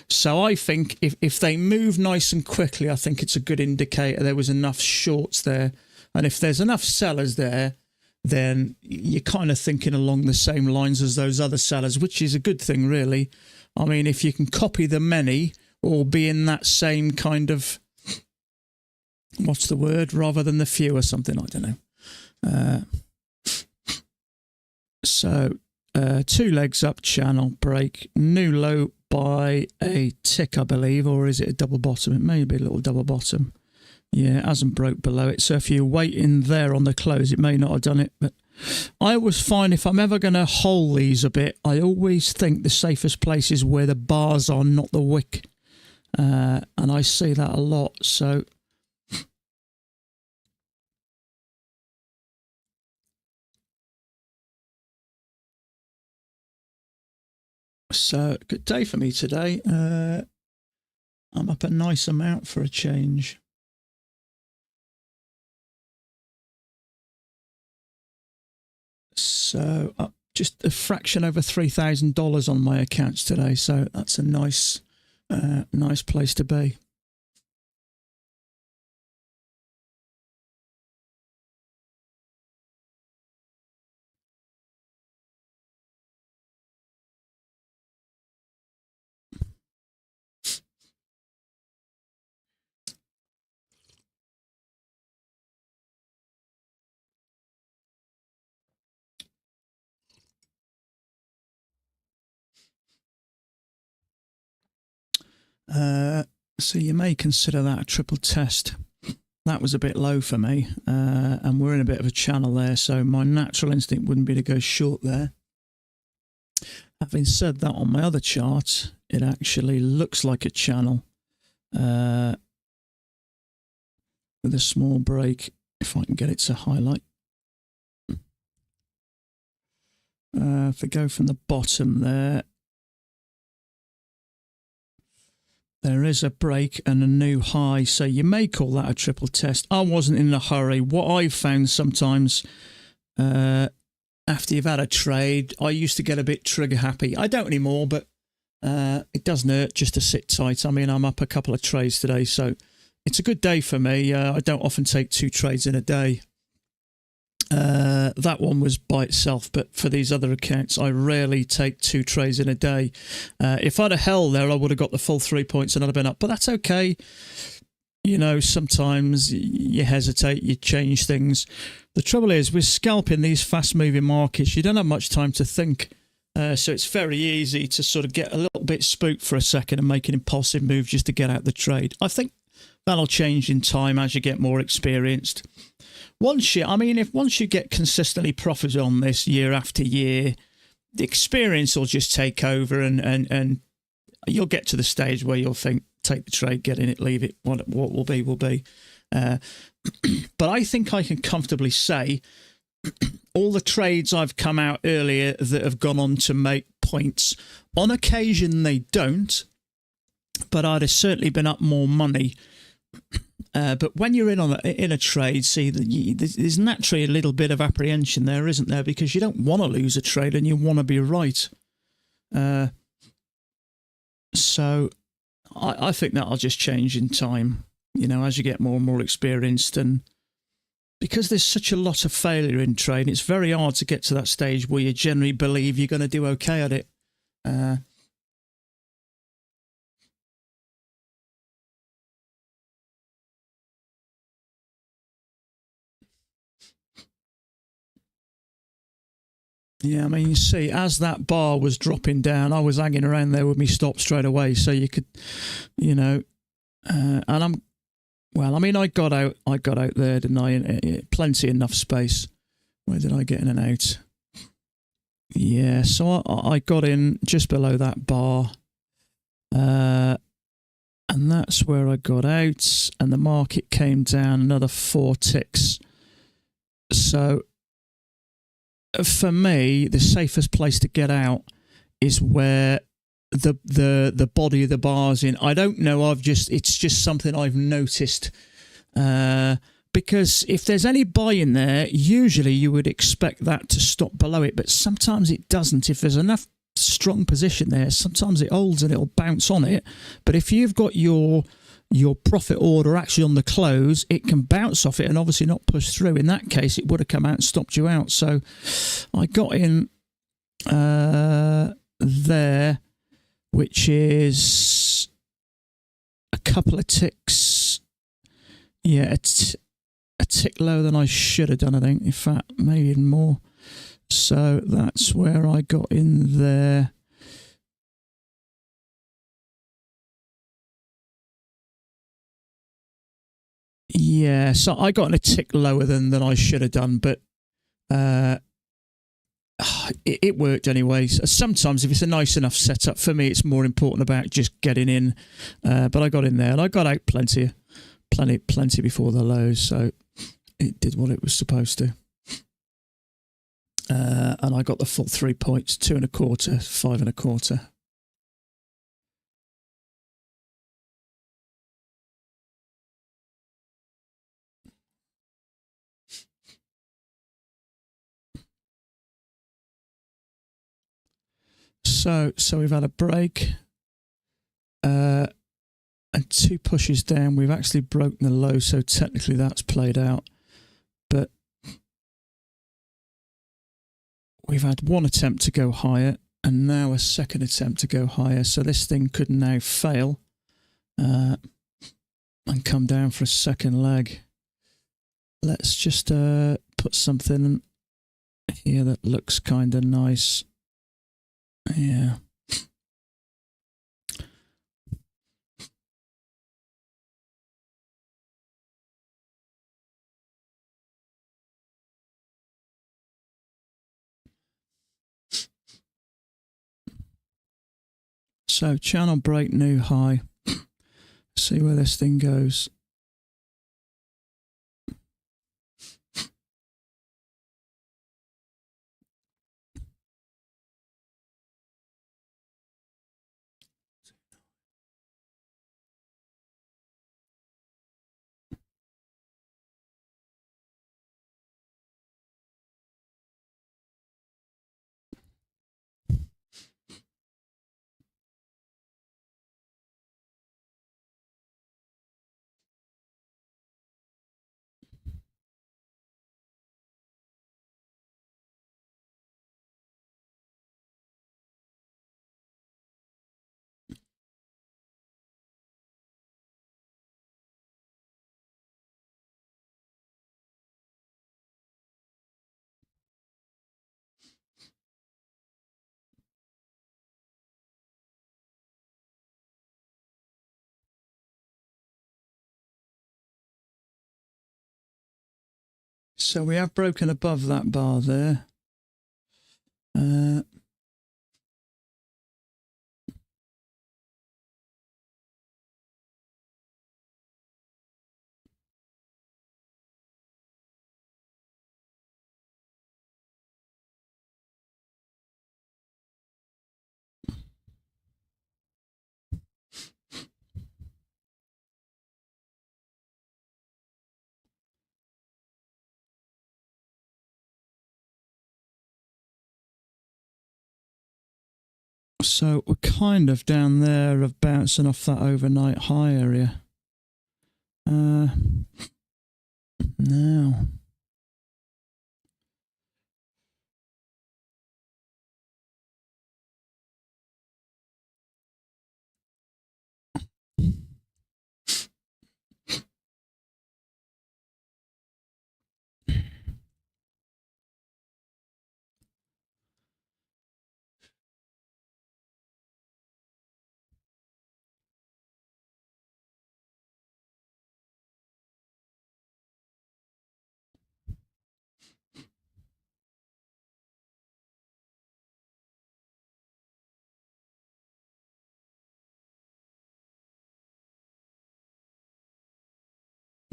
So I think if they move nice and quickly, I think it's a good indicator there was enough shorts there. And if there's enough sellers there, then you're kind of thinking along the same lines as those other sellers, which is a good thing, really. I mean, if you can copy the many or be in that same kind of, what's the word, rather than the few or something, I don't know. So 2 legs up, channel break, new low by a tick, I believe, or is it a double bottom? It may be a little double bottom. Yeah, it hasn't broke below it. So if you're waiting there on the close, it may not have done it. But I always find if I'm ever going to hold these a bit, I always think the safest place is where the bars are, not the wick. And I see that a lot. So good day for me today. I'm up a nice amount for a change. So up just a fraction over $3,000 on my accounts today. So that's a nice place to be. So you may consider that a triple test. That was a bit low for me, and we're in a bit of a channel there, so my natural instinct wouldn't be to go short there. Having said that, on my other chart, it actually looks like a channel with a small break, if I can get it to highlight. If we go from the bottom there, there is a break and a new high, so you may call that a triple test. I wasn't in a hurry. What I've found sometimes after you've had a trade, I used to get a bit trigger happy. I don't anymore, but it doesn't hurt just to sit tight. I mean, I'm up a couple of trades today, so it's a good day for me. I don't often take 2 trades in a day. That one was by itself, but for these other accounts, I rarely take 2 trades in a day. If I'd have held there, I would have got the full 3 points and I'd have been up, but that's okay. You know, sometimes you hesitate, you change things. The trouble is, with scalping these fast-moving markets, you don't have much time to think. So it's very easy to sort of get a little bit spooked for a second and make an impulsive move just to get out the trade. I think that'll change in time as you get more experienced. Once you get consistently profitable on this year after year, the experience will just take over, and you'll get to the stage where you'll think, take the trade, get in it, leave it. What will be, will be. But I think I can comfortably say all the trades I've come out earlier that have gone on to make points. On occasion, they don't, but I'd have certainly been up more money. But when you're in a trade, see, there's naturally a little bit of apprehension there, isn't there? Because you don't want to lose a trade and you want to be right. So I think that'll just change in time, as you get more and more experienced. And because there's such a lot of failure in trade, it's very hard to get to that stage where you generally believe you're going to do okay at it. Yeah, I mean, you see, as that bar was dropping down, I was hanging around there with me stop straight away. So you could, and I got out there, didn't I? Plenty enough space. Where did I get in and out? Yeah, so I got in just below that bar. And that's where I got out. And the market came down another 4 ticks. So for me, the safest place to get out is where the body of the bar's in. I don't know. It's just something I've noticed. Because if there's any buy in there, usually you would expect that to stop below it, but sometimes it doesn't. If there's enough strong position there, sometimes it holds and it'll bounce on it. But if you've got your profit order actually on the close, it can bounce off it and obviously not push through. In that case, it would have come out and stopped you out. So I got in there, which is a couple of ticks. Yeah, a tick lower than I should have done, I think. In fact, maybe even more. So that's where I got in there. Yeah, so I got in a tick lower than I should have done, but it worked anyways. Sometimes if it's a nice enough setup, for me it's more important about just getting in. But I got in there and I got out plenty before the lows, so it did what it was supposed to. And I got the full 3 points, 2 1/4, 5 1/4. So we've had a break and 2 pushes down. We've actually broken the low, so technically that's played out. But we've had 1 attempt to go higher and now a second attempt to go higher. So this thing could now fail and come down for a second leg. Let's just put something here that looks kind of nice. Yeah. So channel break, new high. See where this thing goes. So we have broken above that bar there. So we're kind of down there of bouncing off that overnight high area. Now.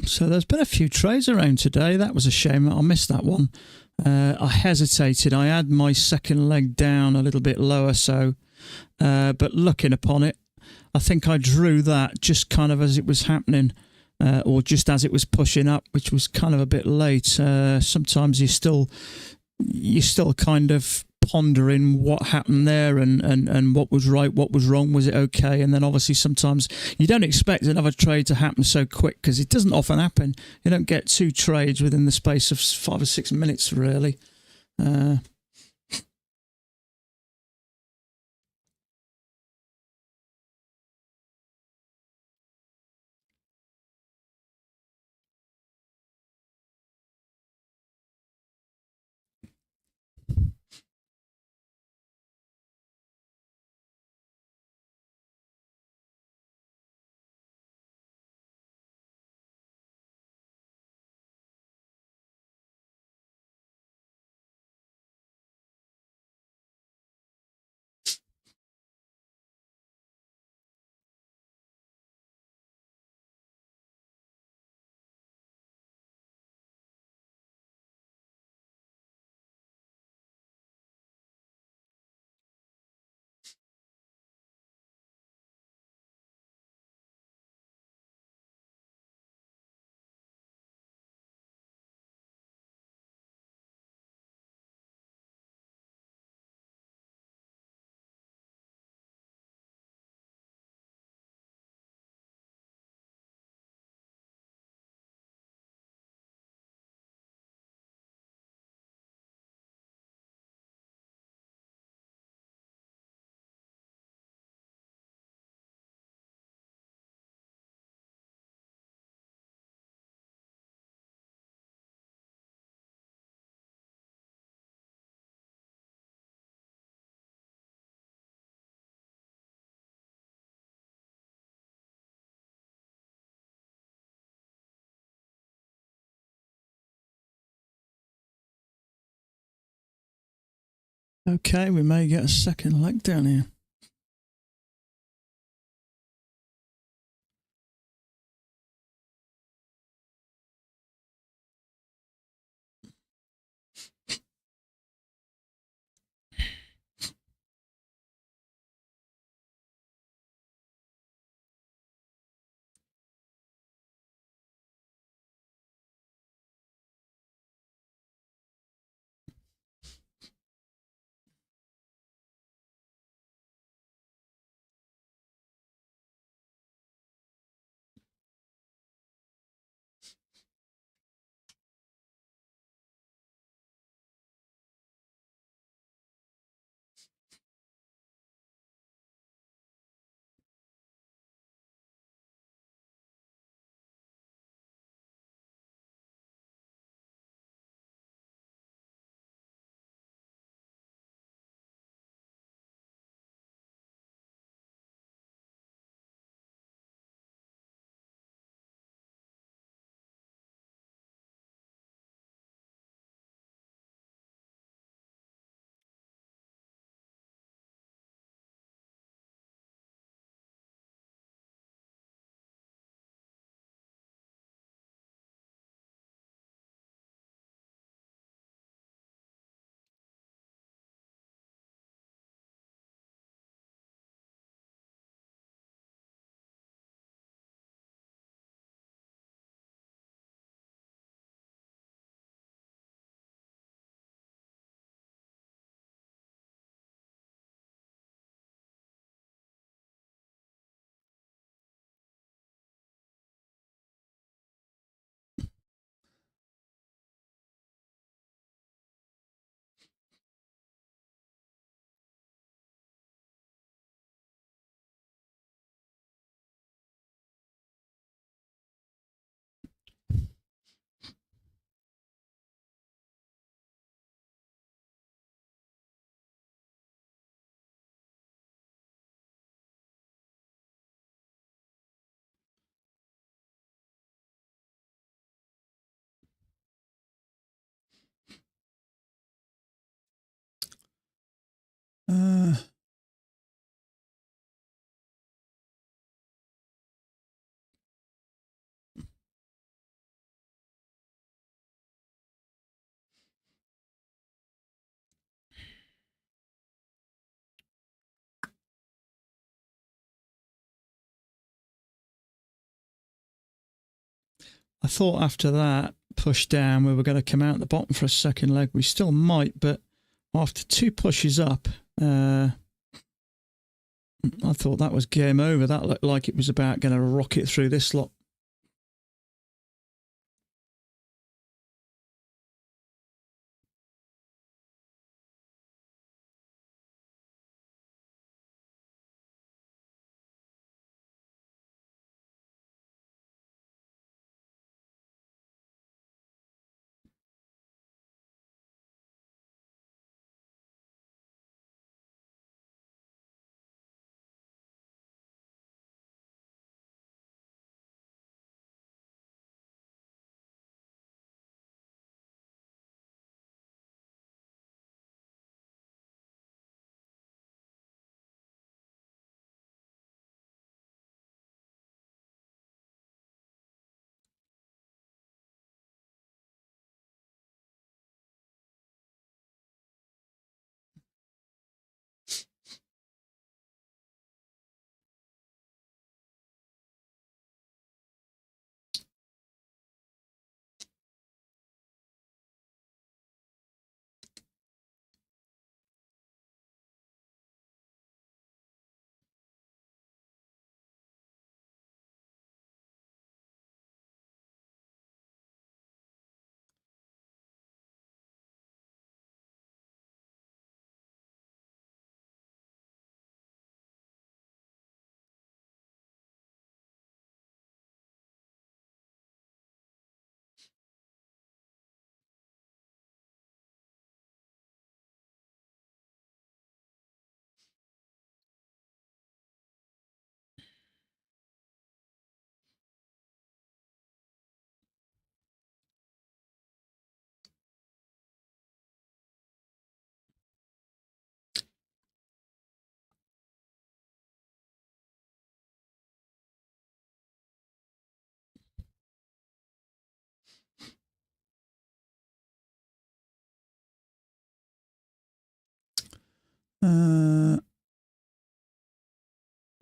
So there's been a few trades around today. That was a shame. I missed that one. I hesitated. I had my second leg down a little bit lower, so but looking upon it, I think I drew that just kind of as it was happening, or just as it was pushing up, which was kind of a bit late. Sometimes you're still kind of pondering what happened there and what was right, what was wrong, was it okay? And then obviously sometimes you don't expect another trade to happen so quick, because it doesn't often happen. You don't get two trades within the space of 5 or 6 minutes, really. Okay, we may get a second leg down here. I thought after that push down, we were going to come out the bottom for a second leg. We still might, but after 2 pushes up, I thought that was game over. That looked like it was about going to rocket through this lot.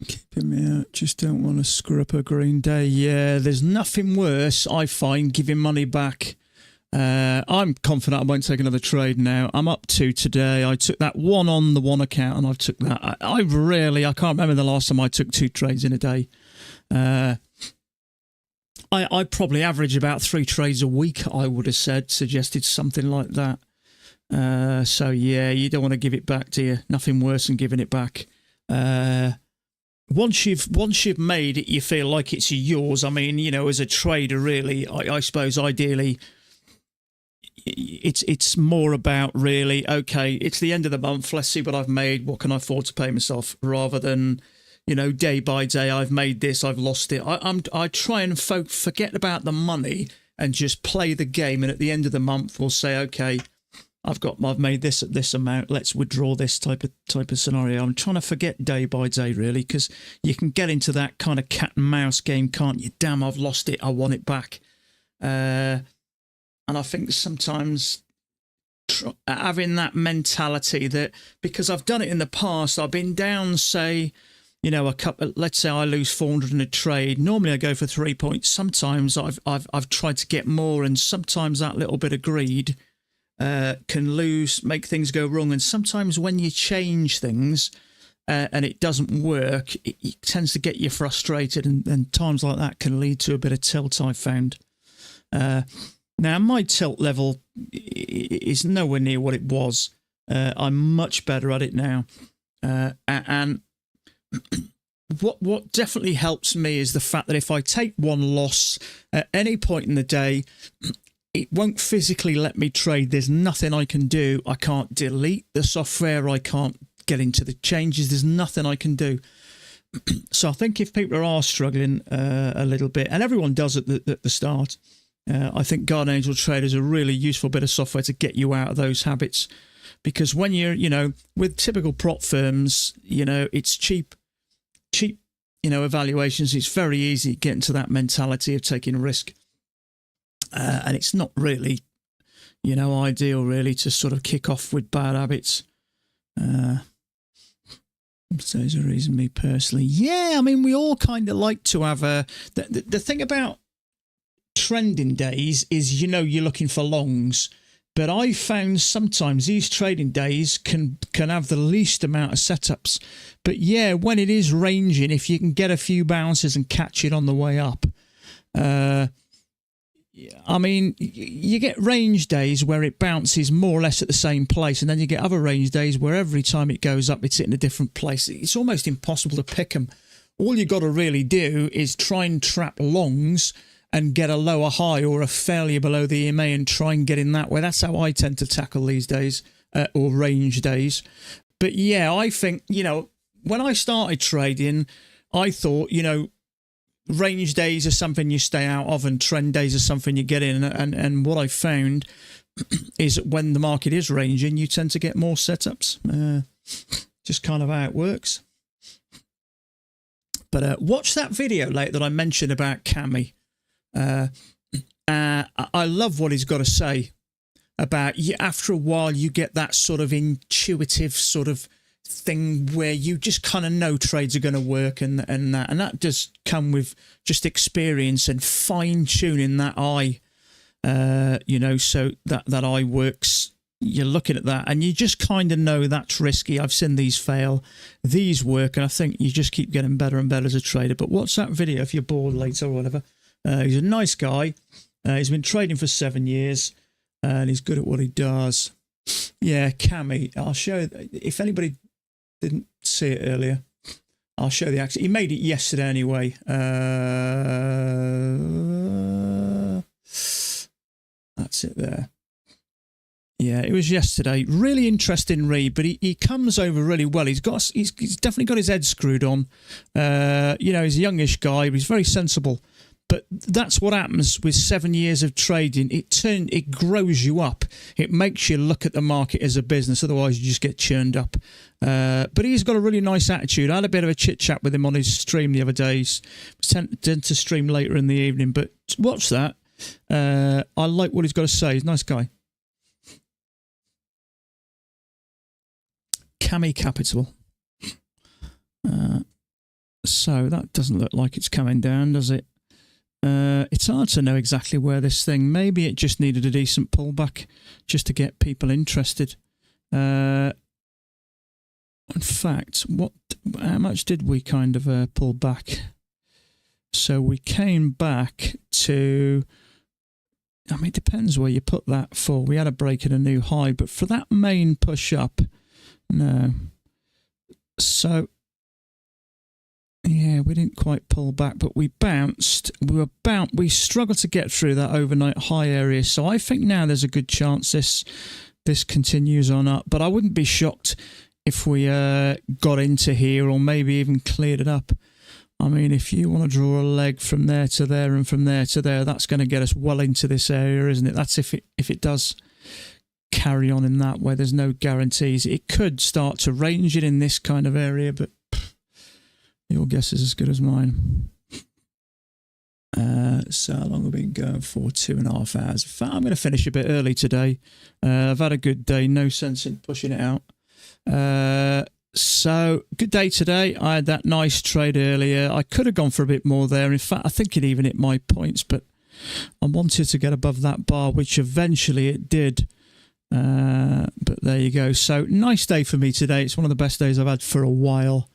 Keeping me out. Just don't want to screw up a green day. Yeah, there's nothing worse, I find, giving money back. I'm confident I won't take another trade now. I'm up 2 today. I took that one on the one account, and I've took that. I can't remember the last time I took 2 trades in a day. I probably average about 3 trades a week, I would have suggested something like that. So yeah, you don't want to give it back, do you? Nothing worse than giving it back. Once you've made it, you feel like it's yours. I mean, as a trader, really, I suppose ideally, it's more about really, okay, it's the end of the month. Let's see what I've made. What can I afford to pay myself? Rather than, day by day, I've made this, I've lost it. I try and forget about the money and just play the game. And at the end of the month, we'll say, okay, I've made this at this amount. Let's withdraw this type of scenario. I'm trying to forget day by day, really, because you can get into that kind of cat and mouse game, can't you? Damn, I've lost it. I want it back. And I think sometimes having that mentality that, because I've done it in the past, I've been down, say, let's say I lose 400 in a trade. Normally I go for 3 points. Sometimes I've tried to get more, and sometimes that little bit of greed can make things go wrong. And sometimes when you change things and it doesn't work, it tends to get you frustrated, and times like that can lead to a bit of tilt, I've found. Now, my tilt level is nowhere near what it was. I'm much better at it now. And what definitely helps me is the fact that if I take one loss at any point in the day, it won't physically let me trade. There's nothing I can do. I can't delete the software. I can't get into the changes. There's nothing I can do. So I think if people are struggling a little bit, and everyone does at the start, I think Guardian Angel Trader is a really useful bit of software to get you out of those habits. Because when you're, with typical prop firms, it's cheap, evaluations. It's very easy to get into that mentality of taking a risk. And it's not really, ideal really to sort of kick off with bad habits. So there's a reason, me personally. Yeah, I mean, we all kind of like to have the thing about trending days is, you're looking for longs. But I found sometimes these trading days can have the least amount of setups. But yeah, when it is ranging, if you can get a few bounces and catch it on the way up, I mean, you get range days where it bounces more or less at the same place, and then you get other range days where every time it goes up, it's in a different place. It's almost impossible to pick them. All you got to really do is try and trap longs and get a lower high or a failure below the EMA and try and get in that way. That's how I tend to tackle these days, or range days. But yeah, I think, when I started trading, I thought, range days are something you stay out of and trend days are something you get in. And what I found is when the market is ranging, you tend to get more setups. Just kind of how it works. But watch that video later that I mentioned about Cami. I love what he's got to say about, after a while you get that sort of intuitive sort of thing where you just kind of know trades are going to work, and that does come with just experience and fine-tuning that eye, so that eye works. You're looking at that and you just kind of know that's risky. I've seen these fail, these work, and I think you just keep getting better and better as a trader. But watch that video if you're bored later or whatever. He's a nice guy. He's been trading for 7 years, and he's good at what he does. Yeah, Cami. I'll show. If anybody didn't see it earlier, I'll show the action. He made it yesterday anyway. That's it there. Yeah, it was yesterday. Really interesting read, but he comes over really well. He's definitely got his head screwed on. He's a youngish guy, but he's very sensible. But that's what happens with 7 years of trading. It grows you up. It makes you look at the market as a business. Otherwise, you just get churned up. But he's got a really nice attitude. I had a bit of a chit chat with him on his stream the other day. He tend to stream later in the evening. But watch that. I like what he's got to say. He's a nice guy. Cami Capital. So that doesn't look like it's coming down, does it? It's hard to know exactly where this thing. Maybe it just needed a decent pullback just to get people interested. In fact, how much did we kind of pull back? So we came back to, I mean, it depends where you put that for. We had a break at a new high, but for that main push up, no. So yeah, we didn't quite pull back, but we bounced. We struggled to get through that overnight high area. So I think now there's a good chance this continues on up. But I wouldn't be shocked if we got into here or maybe even cleared it up. I mean, if you want to draw a leg from there to there and from there to there, that's going to get us well into this area, isn't it? That's if it does carry on in that way. There's no guarantees. It could start to range it in this kind of area, but your guess is as good as mine. So how long have we been going for? 2.5 hours. In fact, I'm going to finish a bit early today. I've had a good day. No sense in pushing it out. So good day today. I had that nice trade earlier. I could have gone for a bit more there. In fact, I think it even hit my points, but I wanted to get above that bar, which eventually it did. But there you go. So nice day for me today. It's one of the best days I've had for a while.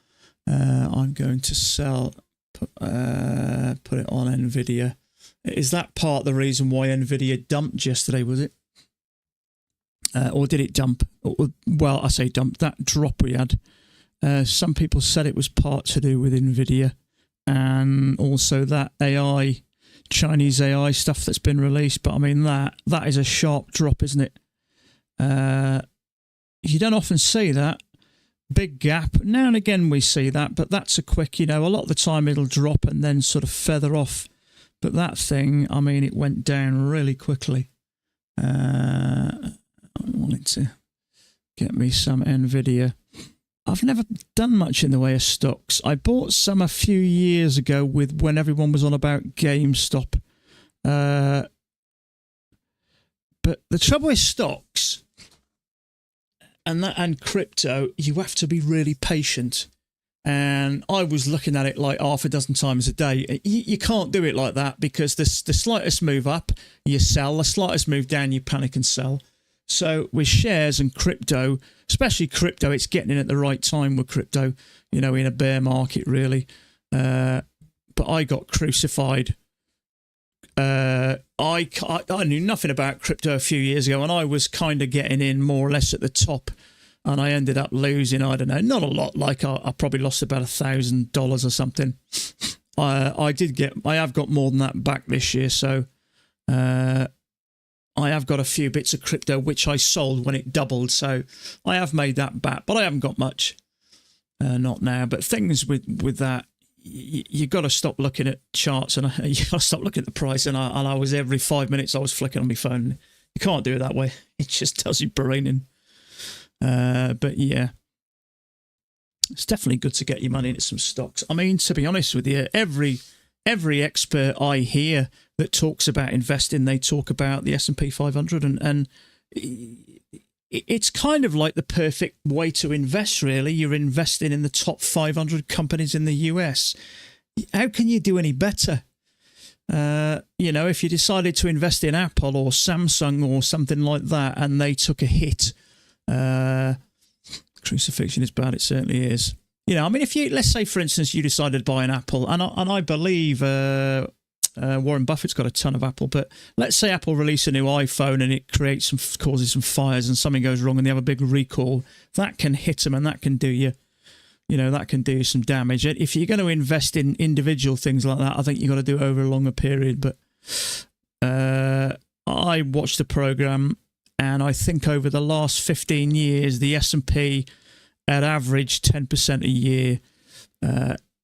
I'm going to sell, put it on NVIDIA. Is that part of the reason why NVIDIA dumped yesterday, was it? Or did it dump? Well, I say dump. That drop we had. Some people said it was part to do with NVIDIA and also that AI, Chinese AI stuff that's been released. But I mean, that is a sharp drop, isn't it? You don't often see that. Big gap. Now and again we see that, but that's a quick, a lot of the time it'll drop and then sort of feather off. But that thing, I mean, it went down really quickly. I wanted to get me some NVIDIA. I've never done much in the way of stocks. I bought some a few years ago when everyone was on about GameStop. But the trouble with stocks and crypto, you have to be really patient. And I was looking at it like half a dozen times a day. You can't do it like that, because the slightest move up, you sell. The slightest move down, you panic and sell. So with shares and crypto, especially crypto, it's getting in at the right time with crypto, in a bear market, really. But I got crucified. I knew nothing about crypto a few years ago, and I was kind of getting in more or less at the top. And I ended up losing, I don't know, not a lot. Like I probably lost about $1,000 or something. I have got more than that back this year. So I have got a few bits of crypto which I sold when it doubled. So I have made that back, but I haven't got much. Not now. But things with that, you got to stop looking at charts, and you got to stop looking at the price. And I was every 5 minutes I was flicking on my phone. You can't do it that way. It just does your brain in. But yeah, it's definitely good to get your money into some stocks. I mean, to be honest with you, every expert I hear that talks about investing, they talk about the S&P 500, and it's kind of like the perfect way to invest, really. You're investing in the top 500 companies in the US. How can you do any better? If you decided to invest in Apple or Samsung or something like that, and they took a hit, crucifixion is bad. It certainly is. If let's say, for instance, you decided to buy an Apple, and I believe Warren Buffett's got a ton of Apple, but let's say Apple release a new iPhone and it causes some fires and something goes wrong and they have a big recall. That can hit them, and that can do you, that can do some damage. If you're going to invest in individual things like that, I think you've got to do it over a longer period. But I watched the program, and I think over the last 15 years, the S&P at average 10% a year.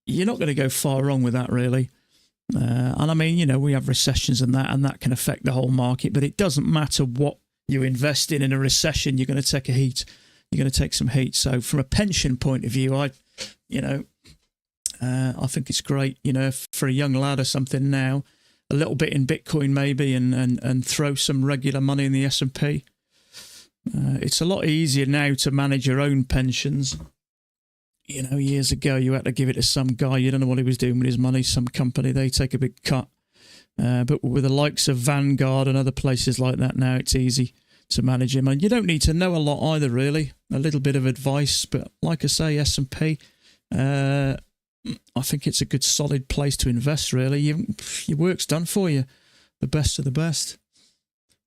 You're not going to go far wrong with that, really. And I mean, we have recessions and that can affect the whole market, but it doesn't matter what you invest in a recession, you're going to take a heat. You're going to take some heat. So from a pension point of view, I think it's great, for a young lad or something now, a little bit in Bitcoin maybe, and throw some regular money in the S&P. It's a lot easier now to manage your own pensions. Years ago you had to give it to some guy. You don't know what he was doing with his money. Some company, they take a big cut. But with the likes of Vanguard and other places like that now, it's easy to manage him. And you don't need to know a lot either, really. A little bit of advice. But like I say, S&P, I think it's a good solid place to invest, really. Your work's done for you. The best of the best.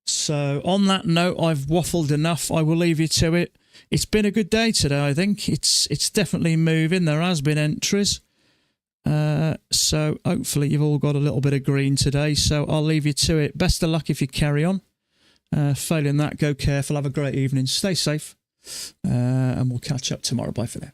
So on that note, I've waffled enough. I will leave you to it. It's been a good day today, I think. It's definitely moving. There has been entries. So hopefully you've all got a little bit of green today. So I'll leave you to it. Best of luck if you carry on. Failing that, go careful. Have a great evening. Stay safe. And we'll catch up tomorrow. Bye for now.